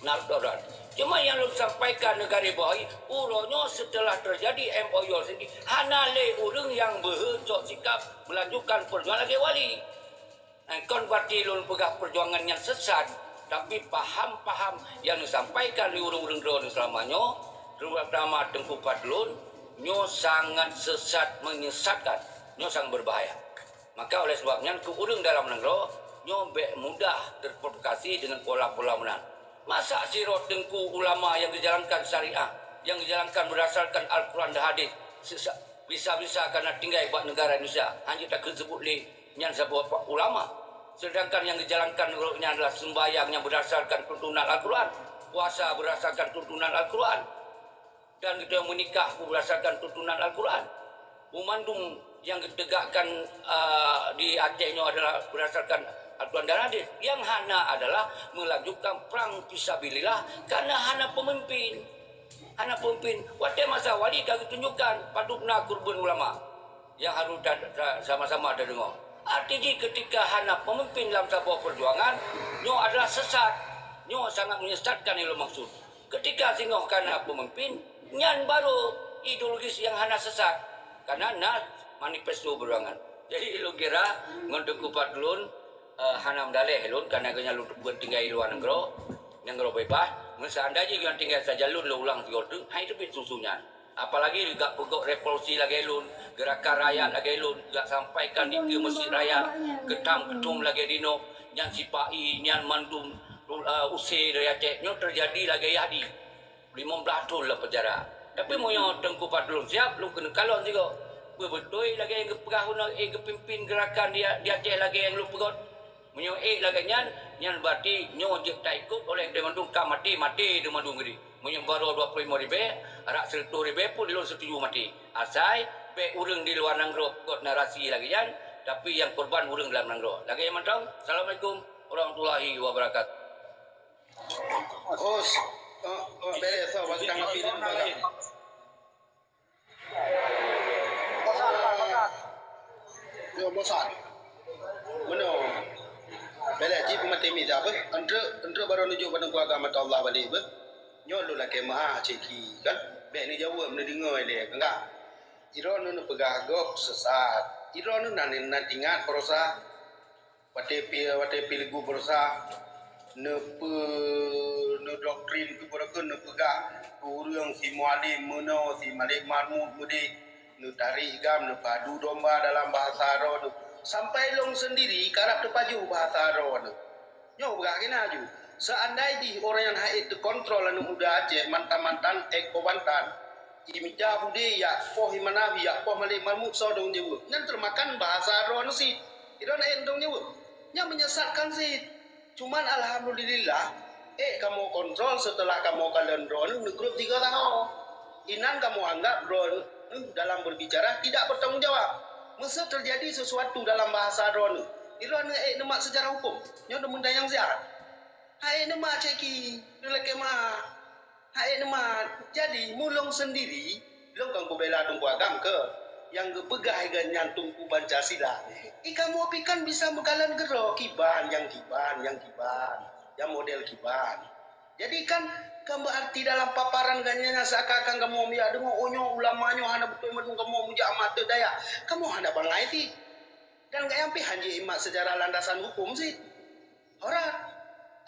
nak aturan cuma yang lu sampaikan negara bahawa uronyo setelah terjadi MOU sendiri hana le urang yang berhecok sikap melanjutkan perjuangan lagi wali konverti lu pegah perjuangan yang sesat tapi paham-paham yang disampaikan di urang-urang drone selamanya terutama Tengku Fadlun nyo sangat sesat menyesatkan nyo sangat berbahaya maka oleh sebabnya keurang dalam negara nyobek mudah terprovokasi dengan pola-pola menang. Masa sirot Tengku ulama yang dijalankan syariah, yang dijalankan berdasarkan Al-Quran dan hadis bisa-bisa karena tinggal buat negara Indonesia hanya tak disebut li yang sebuah ulama. Sedangkan yang dijalankan negara adalah sembahyang yang berdasarkan tuntunan Al-Quran, puasa berdasarkan tuntunan Al-Quran, dan kita menikah berdasarkan tuntunan Al-Quran. Umandung yang ditegakkan di Acehnya adalah berdasarkan Al-Quran dan hadis. Yang hana adalah melanjutkan perang fisabilillah karena hana pemimpin. Hana pemimpin. Waktu masa wali kami tunjukkan padukna kurban ulama yang harus sama-sama ada dengar. Artinya ketika hana pemimpin dalam sebuah perjuangan, nyo adalah sesat. Nyo sangat menyesatkan yang maksud. Ketika singoh karena pemimpin, nyan baru ideologis yang hana sesat. Karena nak manifesto perjuangan. Jadi lu kira ngontok kupat lun hanam daleh lun karena kena lu bertinggal di luar negara bebas. Seandainya yang tinggal saja lun lu ulang tiga tu, hai itu susunya. Apalagi juga pegok revolusi lagi lun, gerakan rakyat lagi lun, juga sampaikan di ke Masjid Raya, ketum lagi dino, yang sipai, yang mandum usai dari Aceh, yang terjadi lagi yadi 15 tahun lah penjara. Tapi mau yang Tengku Fadlun siap, lu kena kalon juga. Betul lagi yang kepegahun, kepimpin gerakan dia Aceh lagi yang lu pegot. Menyo lagi nyan berarti nyo je tak ikut oleh Demandung ka mati Demandung gedi. Menyo baru 25,000, arak 100,000 pun dilon setuju mati. Asai pe urang di luar nangro pegot narasi lagi nyan, tapi yang korban urang dalam nangro. Lagi yang mantau. Assalamualaikum warahmatullahi wabarakatuh. Oh, beres so bagi tanggapi dan bagi. Yo bosan. Mana? Bela ji pemati mi dah apa? Entre baru nuju pada agama Allah balik apa? Nyol lah kemah ceki kan? Bek ni jawab ni dengar dia enggak? Iro nu pegagok sesat. Iro nu nanti ingat perosa. Wate pilgu perosa. Ne doktrin tu berakun ne pegak. Urang si mualim meno si Malik Mahmud mudi. Ne tarik gam ne padu domba dalam bahasa Arab tu. Sampai long sendiri karap terpaju bahasa Arab tu. Nyo berak kena aju. Seandainya orang yang haid terkontrol anu muda Aceh mantan-mantan ekobantan. Imija budi ya poh Himanabi ya poh Malik Mahmud so dong jewu. Nyan termakan bahasa Arab si. Iro na endong jewu. Nya menyesatkan sih. Cuman alhamdulillah kamu kontrol setelah kamu kalian drone grup 3 tahun. Inan kamu anggap drone dalam berbicara tidak bertanggung jawab. Masa terjadi sesuatu dalam bahasa drone. Iran nama sejarah hukum. Nyo demun dayang ziarah. Hai nama ceki, lelaki mah. Hai nama jadi mulung sendiri, lo kan bela tunggu agam ke yang gepegah dengan tunggu Pancasila. Kamu pikan bisa mengkalan gero kiban, yang model kiban. Jadi kan kamu arti dalam paparan ganyanya seakan kamu ya dengo onyo ulamanya hana betul medung kamu muja amat daya. Kamu hana bangai ti. Dan nggak yang hanji imak secara landasan hukum sih. Orang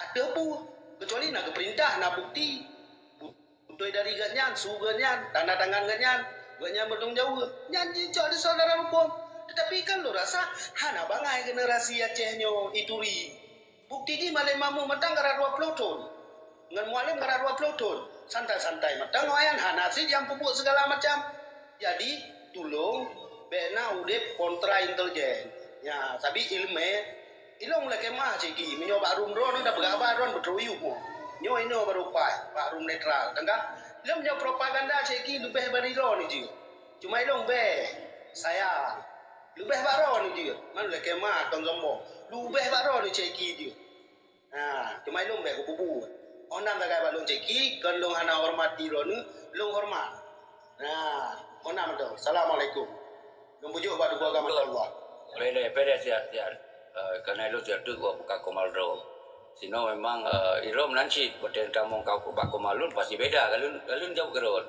ada pu kecuali nak perintah nak bukti. Bukti dari ganyan, su ganyan, tanda tangan ganyan, ganyan bertanggung jawab. Nyanyi jadi saudara hukum. Tetapi kan lo rasa hana bangai generasi Acehnya ituri. Bukti di malai mamu matang gara 20 tahun. Ngan mualim gara 20 tahun. Santai-santai matang wayan hana sih yang pupuk segala macam. Jadi tolong bena udep kontra intelijen. Ya, tapi ilong lagi mah ciki. Menyo Pak Rum ron dah bergabar ron berteruyuk mo. Nyo ini berupai Pak Rum netral. Tengah ilong menyo propaganda ciki lebih dari ron itu. Cuma ilong saya lebih baron itu. Mana lagi mah tong sombong. Lebih baron ciki itu. Nah, cuma ilong kubu. Onam tak kaya balong ceki, kan long hana hormati ron, long hormat. Nah, onam tu. Assalamualaikum. Membujuk pada keluarga Allah. Beda siap. Karena itu jatuh gua buka komaldo. Sino memang irom nanti berden kamu kau buka komalun pasti beda. Kalian jauh kerot.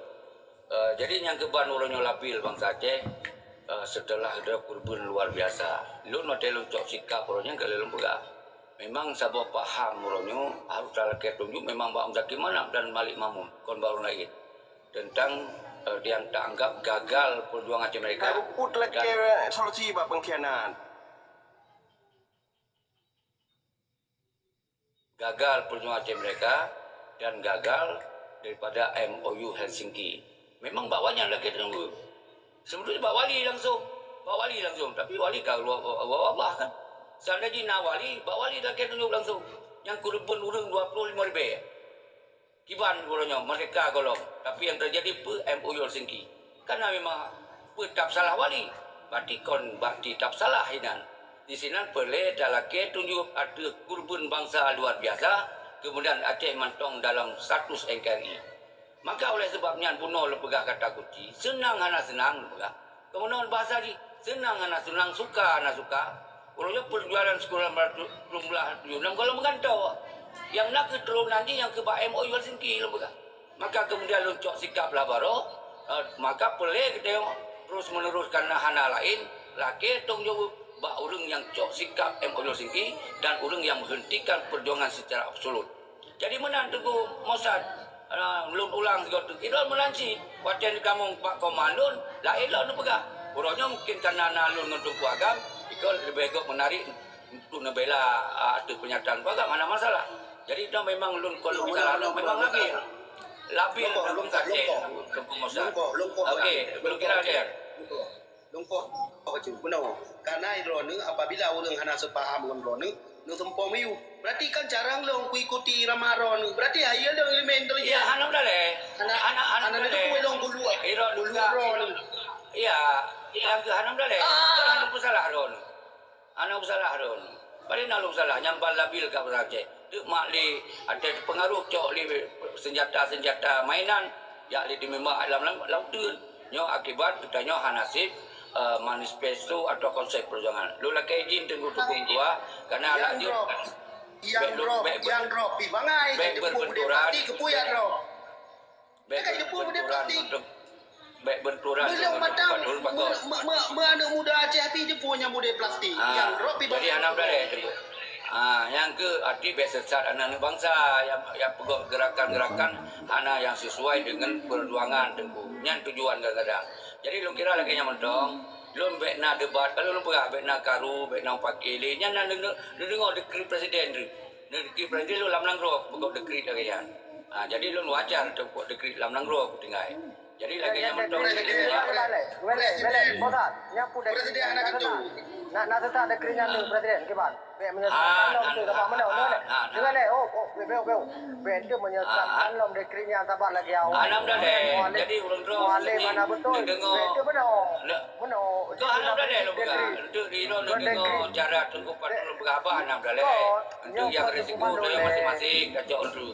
Jadi yang keban ulunyo lapil bangsa Aceh setelah ada kurban luar biasa. Lun hotel cok sikap ulunyo kalian buka. Memang sabah paham ulunyo harus dalam ketunjuk memang bang zaki mana dan Malik Mamun kon baru naik tentang yang dianggap gagal perjuangan Aceh mereka. Put lagi solusi bab pengkhianat. Gagal perjuangan Aceh mereka dan gagal daripada MOU Helsinki. Memang Pak Wali yang lagi tunggu. Sebetulnya Pak Wali langsung. Tapi Wali kalau wabah kan. Seandainya nak Wali, Pak Wali lagi tunggu langsung. Yang kurban urang 25,000. Kiban golonyo mereka golong. Tapi yang terjadi MOU Helsinki. Karena memang tak salah Wali. Berarti tak salah hinan. Di sini boleh dalake tunjuk ada kurban bangsa luar biasa. Kemudian Aceh mantong dalam status NKRI. Maka oleh sebabnya puno lepegah kata kunci. Senang hana senang lepegah. Kemudian bahasa di senang hana senang, suka hana suka. Kalau perjualan sekolah jumlah 6 kalau mengantau. Yang nak keterus nanti yang ke MOU Helsinki lepegah. Maka kemudian luncok sikap lah baru. Maka boleh kita terus meneruskan hana lain. Laki tong jawab. Bak orang yang cok sikap MOU Helsinki dan orang yang menghentikan perjuangan secara absolut. Jadi mana Teguh Mossad belum ulang juga tu. Kita melanci watian kamu Pak Komandun lah elok nu pegah. Orangnya mungkin karena nalun untuk agam, ikut lebih baik menarik untuk nebela ada pernyataan agam mana masalah. Jadi itu memang lun kalau bicara memang lagi lapil belum kaji Teguh Mossad. Okey, belum kira dia. Longkok apa tu? Benar. Karena ironi apabila orang hana sepaham dengan ironi, nu tempo miu. Berarti kan jarang long ku ikuti ramaron. Berarti ayah dong elemen tu ya. Hana dah le. Hana tu ku long dulu. Iron dulu. Ya, yang ke Hana dah le. Hana bersalah ron. Hana bersalah ron. Paling nak salah nyambal labil ka Aceh. Tu mak li ada pengaruh cok li senjata mainan ya li di memang alam lautun. Nyo akibat katanya hanasib manifesto atau konsep perjuangan. Lu lah izin tunggu tua karena lanjut yang drop pi bangai berbenturan kepuyan drop. Baik benturan belum matang mana muda Aceh pi je punya muda plastik yang drop pi jadi anak dah yang ke arti besar anak bangsa yang pegang gerakan-gerakan anak yang sesuai dengan perjuangan yang tujuan kadang-kadang. Jadi lu kira lagi yang mendong, lu nak debat kalau lu pegah nak karu, nak pakai le, nya nak dengar dekret presiden tu. Dekret presiden lu lam nangrok pegang dekret lagi kan. Jadi lu wajar tu dekret lam nangrok tinggal. Jadi lagi yang mendong. Presiden anak itu. Nak tetap dekretnya tu presiden kiban. Menyesatkan tu dapat mana mana. Dengan le benda menyesatkan lom dekretnya sabar lagi awal. Alam dah le. Jadi urang ro. Wale mana betul. Benda benar. Tu alam dah le lu buka. Tu di lo dengar cara tunggu patul berapa alam dah le. Itu yang risiko tu yang masing-masing kacau tu.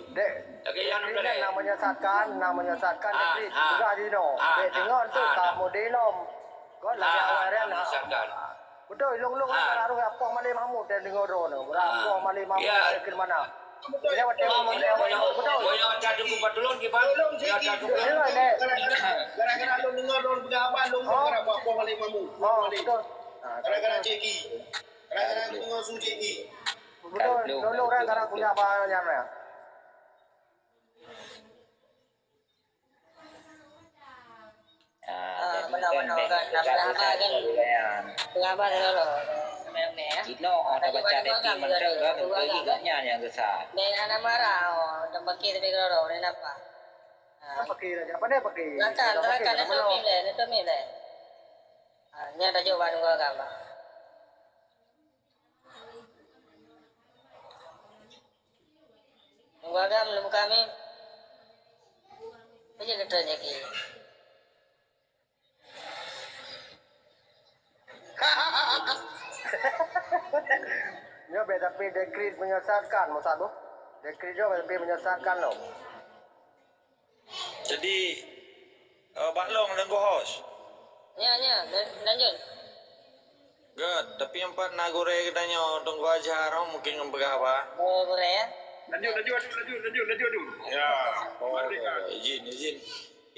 Okey yang alam dah le. Nak menyesatkan dekret juga di no. Dengar tu tak model lom. Kau lagi awal dah. Betul, long taruh apa Malik Mahmud dan dengar rono. Berapa Malik Mahmud ke mana? Dia betul. Boyo ada tunggu patulun ki bang. Gara-gara lu dengar don berapa lu gara apa Malik Mahmud. Betul. Kadang-kadang ceki. Kadang-kadang pengasuh ceki. Betul, dulu orang kadang punya apa yang mana? Kenapa dulu? Memang. Cino ada baca detik menteri kan pergi gaknya yang besar. Dengan anak marah, dah pakai tapi kalau ni apa? Pakai aja, apa dia pakai? Lakan itu milih. Ni ada jawaban gua gambar. Gua gambar lu kami. Aja kita lagi. Dia beda tapi dekrit menyesatkan, Musa tu. Dekrit juga tapi menyesatkan loh. Jadi baklong dan host. Ya, lanjut. Good, tapi yang Pak Nagore katanya tunggu aja mungkin ngembega apa? Oh, boleh ya. Lanjut. Ya.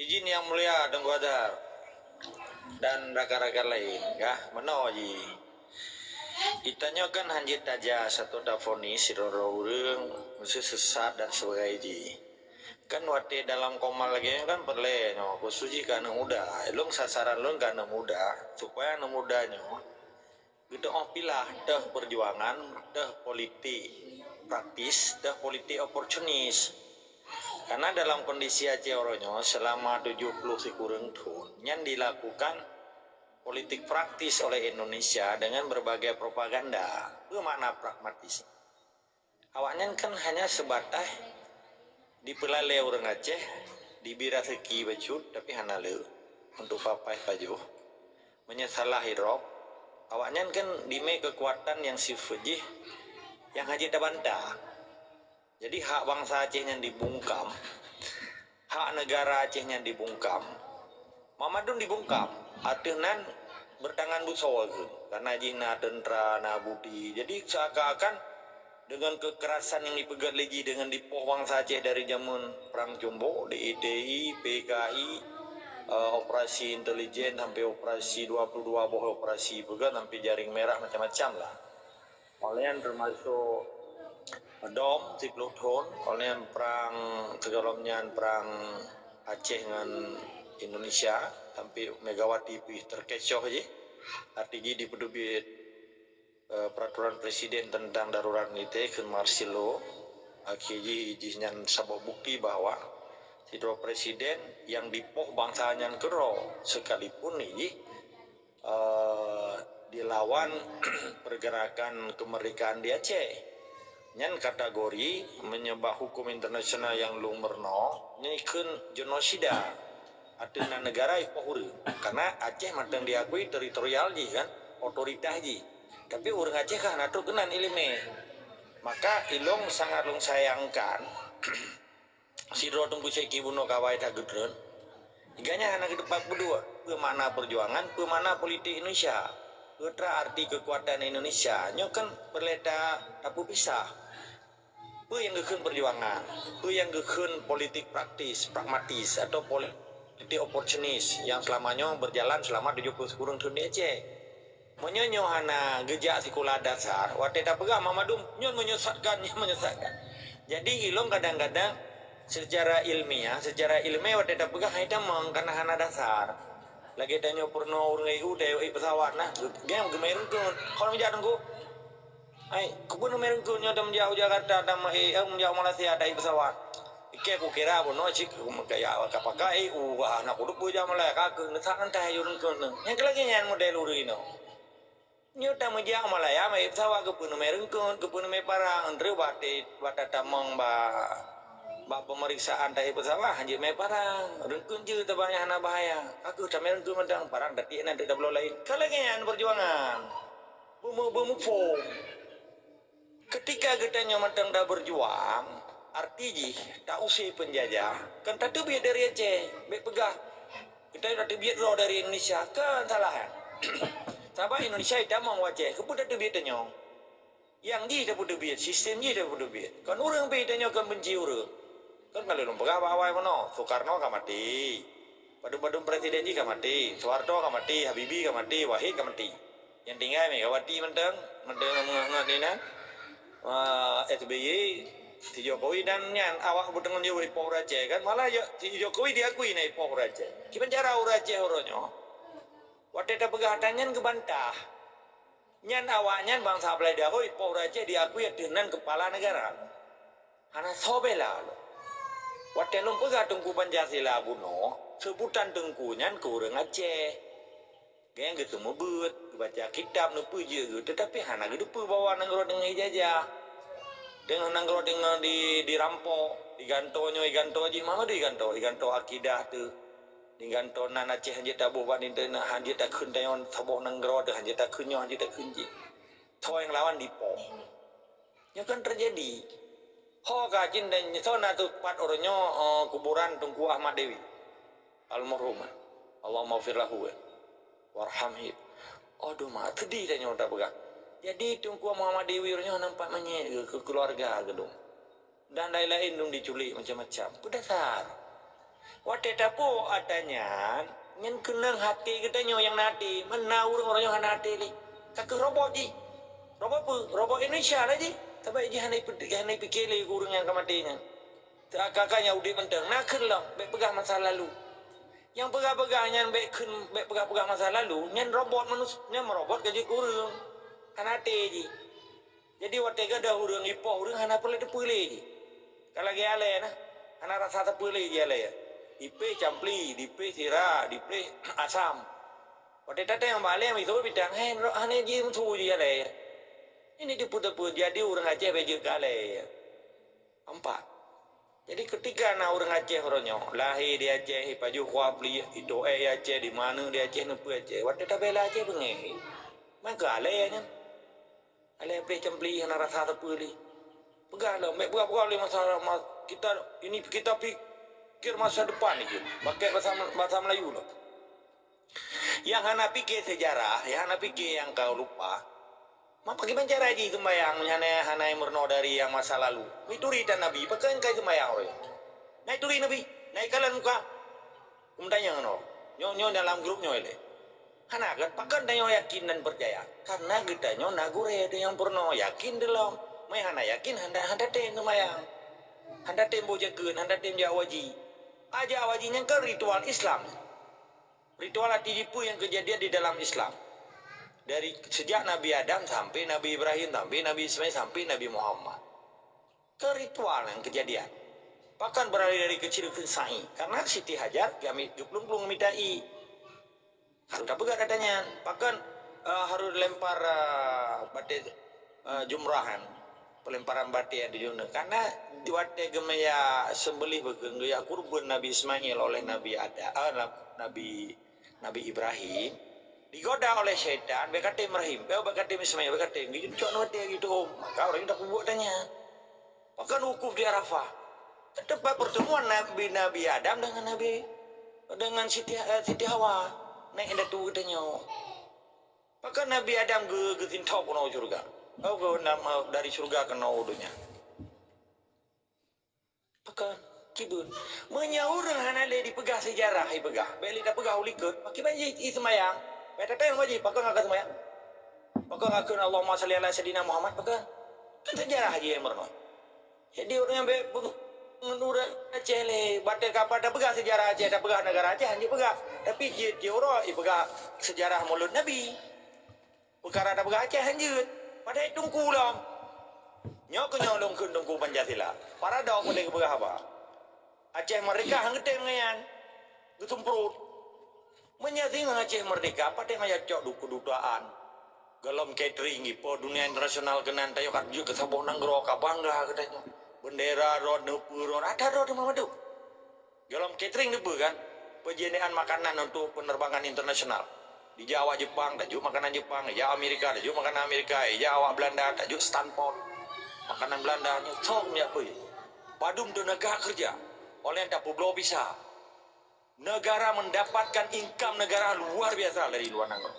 Izin yang mulia tunggu aja. Dan rakan-rakan lain, ya, menoji. Itanya kan hanjit aja satu dafoni siroro urang, mesti sesat dan sebagainya. Kan wate dalam koma lagi kan perle nyo kusuji kana muda. Elong sasaran lo kana muda supaya na mudanya. Gitu pilah dah perjuangan, dah politik praktis, dah politik oportunis. Karena dalam kondisi Aceh Oronyo selama 70 kurang tahun yang dilakukan politik praktis oleh Indonesia dengan berbagai propaganda. Itu makna pragmatis. Awaknya kan hanya sebatas dipelale orang Aceh, dibira seki bacut tapi hanale untuk papai pajuh. Menyesalah hirop. Awaknya kan dime kekuatan yang sifujih yang haji bantah. Jadi hak bangsa Acehnya dibungkam, hak negara Acehnya dibungkam, Mamadun dibungkam, atunan bertangan busol karena jina tentera na budi. Jadi seakan-akan dengan kekerasan yang dipegat lagi dengan dipoh bangsa Aceh dari zaman perang Jombo, DITI, PKI, operasi intelijen sampai operasi 22 buah operasi pegat sampai jaring merah macam-macam lah. Oleh termasuk Dom, Tiplotron, oleh perang kegalomnya perang Aceh dengan Indonesia sampai Megawati terkecoh aja. Artinya di pedubit peraturan presiden tentang darurat militer ke Marsilo akhirnya izinnya sebuah bukti bahwa sidro presiden yang dipoh bangsanya kero sekalipun ini dilawan pergerakan kemerdekaan di Aceh. Nyan kategori menyembah hukum internasional yang lumerno nyikun genosida artinya negara ipohur karena Aceh matang diakui teritorial ji kan otoritas ji tapi orang Aceh kan atau kenan ilme maka ilong sangat long sayangkan sidro tunggu seki buno kawai tagedron iganya anak kedepak berdua pemana perjuangan pemana politik Indonesia putra arti kekuatan Indonesia nyokan berleda tapu pisah yang gekun perjuangan yang gekun politik praktis pragmatis atau politik oportunis yang selamanya berjalan selama 70 kurun tahun di Aceh menyonyo hana gejak sekolah dasar wate tak pegang mamadum nyon menyesatkan jadi ilong kadang-kadang secara ilmiah wate tak pegang haita meng karena hana dasar lagi tanya pernah orang itu dari pesawat nah game gemerun kun kalau menjadi ku kebun gemerun kun nyata menjauh Jakarta dan menjauh Malaysia dari pesawat ike ku kira bono cik kayak kapakai anak kudu puja Malaysia kak nesakan teh yurun kun yang kelagi nyan model uru ino nyata menjauh Malaysia mai pesawat kebun gemerun kun kebun parang andre wate tamong ba pemeriksaan dari pesawat hanya me parang rengkun je tabanya hana bahaya aku sampai rengkun medang parang detik nanti dah belum lain kalangan perjuangan bumu form ketika getanya medang dah berjuang artinya tak usih penjajah kan tak biar dari Aceh baik pegah kita tak biar dari Indonesia kan salah sahabat Indonesia itu mau Aceh kepada biarnya yang di dapat biar sistem di dapat biar kan orang bedanya kan benci orang kan kalau lumpur awal mana Soekarno kamati, badung presiden ji kamati, Soeharto kamati, Habibie kamati, Wahid kamati. Yang tinggal Megawati menteng mengenai SBY si Jokowi dan nyan awak bertemu dia Ipoh Aceh kan malah si Jokowi diakui na Ipoh Aceh. Gimana cara Aceh oronyo? Waktu ada pegatannya kebantah. Nyan awaknya bangsa Belai Dahulu Ipoh Aceh diakui dengan kepala negara. Hana sobela lo. Waktu lu pegat tengku Pancasila buno sebutan tengkunya kurang Aceh. Gaya gitu mau buat baca kitab nupu je tetapi hana gitu pu bawa nanggro dengan ijazah dengan nanggro dengan dirampok digantonyo aja mama diganto akidah tu diganto nan Aceh hanje tabuh banin tu hanje tak kuntayon tabuh nanggro tu hanje tak kunyo hanje tak kunji so yang lawan dipo yang kan terjadi ho kajin dan so na tu pat oronyo kuburan Tunku Ahmad Dewi almarhumah Allah maghfir lahu warhamhi. Aduh mah sedih dah nyoda begak. Jadi Tunku Muhammad Dewi nya nampak menye ke keluarga gedung. Dan lain-lain dong diculik macam-macam. Berdasar. Waktu tapo adanya nyen kenang hati kita nyo yang nati, menaur orang yang hati li. Kak robot ji. Robot pu, robot Indonesia lah ji. Tapi ji hanai pikir li kurang yang kematinya. Kakaknya udah menteng, nak kelang, baik pegang masa lalu. Yang pegang-pegangnya baik pegang masa lalu, nyen robot manusia, nyen merobot gaji kurang, hanate ji. Jadi waktu ada urang Ipoh, urang hana perlu dipilih ji. Kalau gaya le na, hana rasa terpilih je le ya. Dipe campli, dipe sirah, dipe asam. Waktu tadi yang balik itu bidang hana ji musuh je le ya. Ini diputar-putar jadi urang Aceh bejuk kale ya. Empat. Jadi ketika na orang Aceh orangnya lahir di Aceh, paju kuapli itu Aceh di mana di Aceh nupu Aceh, waktu tabela Aceh bengi, maka alenya, alenya pe campli hana rasa terpilih, pegalah, pegang masalah kita ini kita pikir masa depan itu, pakai bahasa Melayu loh. Yang hana pikir sejarah, yang hana pikir yang kau lupa. Mak pakai penjara aja sembayang hana murno dari yang masa lalu. Mituri dan Nabi, pakai kai sembayang oi. Naik turi Nabi, naik kalian muka. Kumtanya ngono. Nyo dalam grupnya ile. Hana kan pakai nyo yakin dan percaya. Karena kita nyo nagure ada yang purno yakin dalam. Mai hana yakin handa tem sembayang. Handa tem bojakeun, handa tem jawaji. Aja awajinya ke ritual Islam. Ritual atijipu yang kejadian di dalam Islam. Dari sejak Nabi Adam sampai Nabi Ibrahim, sampai Nabi Ismail, sampai Nabi Muhammad. Ke ritual yang kejadian. Bahkan beralih dari kecil ke sa'i. Karena Siti Hajar, kami belum mintai. Harus tak pegat katanya. Bahkan harus lempar batu jumrahan. Pelemparan batu yang di dunia. Karena di waktu gemaya sembelih bergengaya kurban Nabi Ismail oleh Nabi Nabi Ibrahim. Digoda oleh syaitan, berkata merahim, berkata Ismail, berkata gitu, cuma nanti gitu, maka orang itu buat tanya. Bahkan wukuf di Arafah, tempat pertemuan Nabi Adam dengan Siti Hawa, naik ada tu katanya. Bahkan Nabi Adam getin tahu kena surga, dari surga kena udunya. Bahkan kibun, menyaur hana le dipegah sejarah, dipegah, beli dah pegah ulikut, pakai banjir ismayang. Mereka yang wajib, pakai ngakak semayang. Pakai ngakak Allahumma salli ala Sayyidina Muhammad, pakai. Kan sejarah haji yang berno. Jadi orang yang menurut Aceh le, batal kapal dah pegang sejarah Aceh, dah pegang negara Aceh, hanya pegang. Tapi dia orang, pegang sejarah mulut Nabi. Perkara dah pegang Aceh, hanya. Padahal tungku lah. Nyok nyolong ke tungku Pancasila. Para dah boleh pegang apa? Aceh mereka hanya tengayan. Ketumprut. Menyading Aceh merdeka, apa yang ayat cok duku-dutaan. Galam catering, ipo dunia internasional kenan tayo kat juga kesabong nanggro kabangga katanya. Bendera rod nepur ada rod mama tu. Galam catering nebu kan, penjadian makanan untuk penerbangan internasional. Di Jawa Jepang, tak juga makanan Jepang, di Jawa Amerika, tak juga makanan Amerika, di Jawa Belanda, tak juga Stanford. Makanan Belanda nya coknya apa ya? Padum tu negara kerja, oleh yang tak pulau bisa. Negara mendapatkan income negara luar biasa dari luar negara.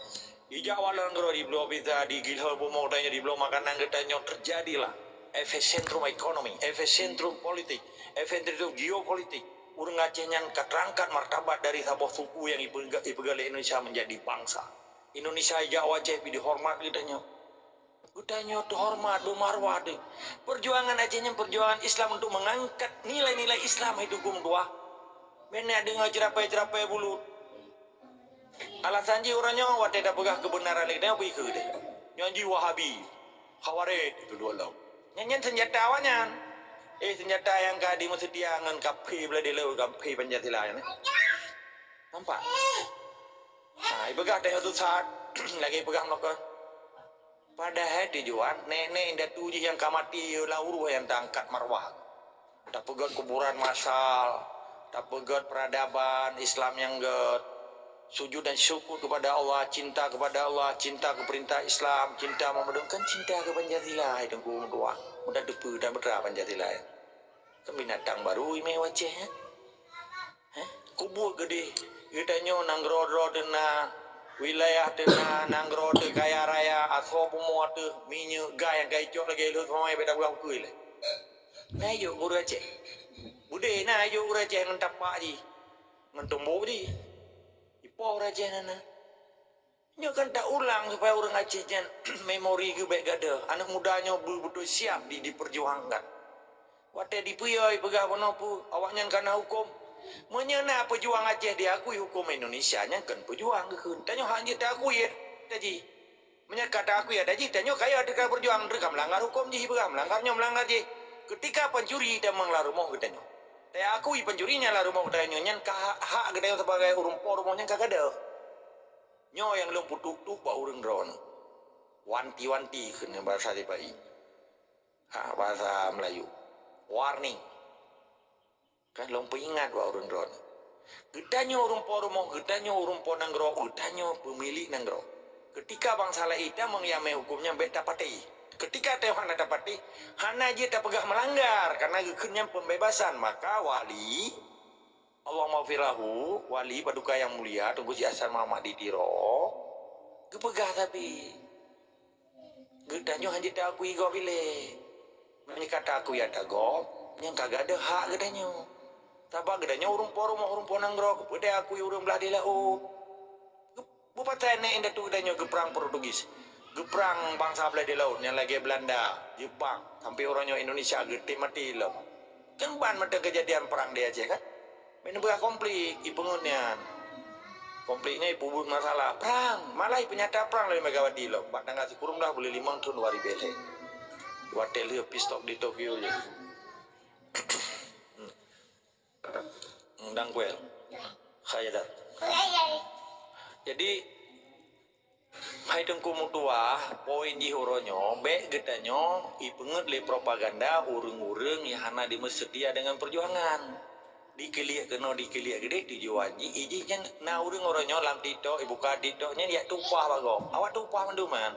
Di Jawa negara di belum bisa di Gilhol Bumodanya di belum makanan katanya terjadilah epicentrum ekonomi, epicentrum politik, epicentrum geopolitik. Urang Aceh yang keterangkat martabat dari sebuah suku yang ipegali Indonesia menjadi bangsa. Indonesia ya wajib dihormat kitanya. Kitanya terhormat, bermarwah deh. Perjuangan Acehnya perjuangan Islam untuk mengangkat nilai-nilai Islam itu hukum dua. Mana dengar jerapai-jerapai bulu. Alasan je orangnya awak tidak pegah kebenaran lagi dia pergi ke dia. Nyanyi Wahabi, Khawarij itu dua law. Nyanyian senjata awaknya. Senjata yang kadi mesti dia ngan kapi belah dia law kapi Pancasila ni. Nampak? Pegah dia tu saat lagi pegang maka. Padahal tujuan nenek datu je yang kamati lauru yang tangkat marwah. Tak pegat kuburan masal, tak pegat peradaban Islam yang get. Sujud dan syukur kepada Allah, cinta kepada Allah, cinta ke perintah Islam, cinta memedukan cinta ke Pancasila. Itu ku dua. Mudah depu dan berapa Pancasila. Kan binatang baru ini wajah. Kubur gede. Kitanya nanggro-dro dena wilayah dena nanggro de kaya raya asal pemua de minyak gai yang gai cok lagi lu semua beda buang kuil. Nah yo guru Aceh. Bude nah yo guru Aceh ngentak pak ji. Ngentumbo di. Ipo Aceh nana. Nyo kan tak ulang supaya orang Aceh jan memori ke baik gada. Anak mudanya betul siap diperjuangkan. Wate dipuyoi pegah penopu awaknya kana hukum. Menyena pejuang Aceh diakui hukum Indonesia nya kan pejuang ke. Tanyo hanya diakui ya tadi. Menyekat aku ya tadi tanyo kaya ada berjuang rekam melanggar hukum ji pegah melanggar ji. Ketika pencuri dan melanggar rumah kita nyo. Saya akui pencurinya lah rumah kita nyo nyan hak kita sebagai urumpo rumahnya kagak ada. Nyo yang lu putuk-tuk ba urang ron. Wanti-wanti kena bahasa Tibai. Bahasa Melayu. Warning. Kan lompo ingat wa urun ron. Gedanyo urumpo rumah, gedanyo urumpo nanggro, gedanyo pemilik nanggro. Ketika bangsa laita mengyame hukumnya bet dapati. Ketika Tuhan dapati, hana je tak pegah melanggar karena gekenyam pembebasan, maka wali Allah maufirahu, wali paduka yang mulia Tunggu Si Hasan Muhammad Ditiro, gepegah tapi gedanyo hanya tak akui go bile. Menyikata aku ya dago, yang kagak ada hak gedanyo. Tabak gedanya urumpo nanggro, kepada aku urung belah dia lau. Bupati nek indah tu gedanya geperang Portugis, geperang bangsa belah dia lau, yang lagi Belanda, Jepang, sampai orangnya Indonesia gede mati lau. Kan ban mata kejadian perang dia aja kan? Mana berah konflik, ipengunnya. Konfliknya ibu masalah perang, malah penyata perang dari Megawati lau. Bak nangasi kurung dah boleh 5 tahun 2000 bele. Watel dia pistok di Tokyo je. Ndang kuel khayadat. Jadi hai tengku mutua poin di horonyo be getanyo ipenget le propaganda urung-urung yang hana dimesedia dengan perjuangan dikeliak kena dikeliak gede tujuan ji iji kan na urung horonyo lam tito ibu ka tito nya dia tupah bago awak tupah menduman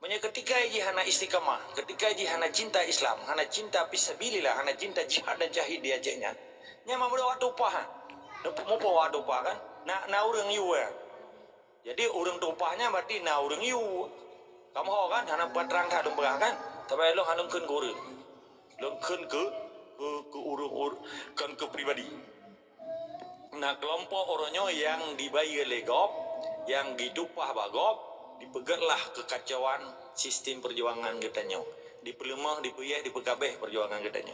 Menya ketika iji hana istiqamah ketika iji hana cinta Islam hana cinta fisabilillah hana cinta jihad dan jahid dia jenya nya mamuda waktu upah mau waktu upah kan na urang yu ya jadi urang tupahnya berarti na urang yu kamu ho kan hana patrang ka dum kan tapi lo hanum keun guru lo keun ke urang kan ke pribadi nah kelompok orangnya yang dibayar legop yang ditupah bagop dipegatlah kekacauan sistem perjuangan kitanya dipelemah dipuyah dipegabeh perjuangan kitanya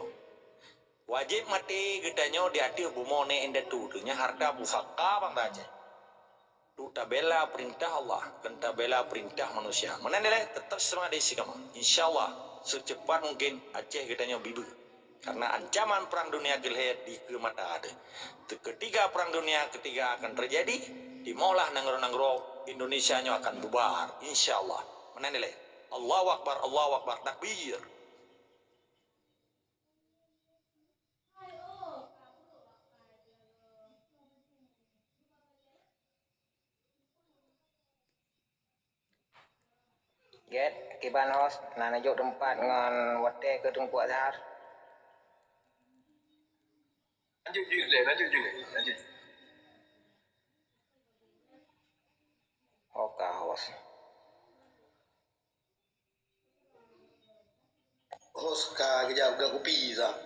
wajib mati gedanyo diati bumone enda tudunya harta pusaka bang raja. Tu tabela perintah Allah, kan tabela perintah manusia. Menandai tetap semangat isi kamu. Insyaallah secepat mungkin Aceh gedanyo bibu. Karena ancaman perang dunia ketiga di mata ada. Ketika perang dunia ketiga akan terjadi, dimaulah nanggro-nanggro Indonesia nya akan bubar. Insyaallah. Menandai. Allahu Akbar, takbir. Get kiban hos nana jok tempat ngan wate ke Tungku Azhar. Lanjut. Oka hos. Hos ka kejap ke kopi sah.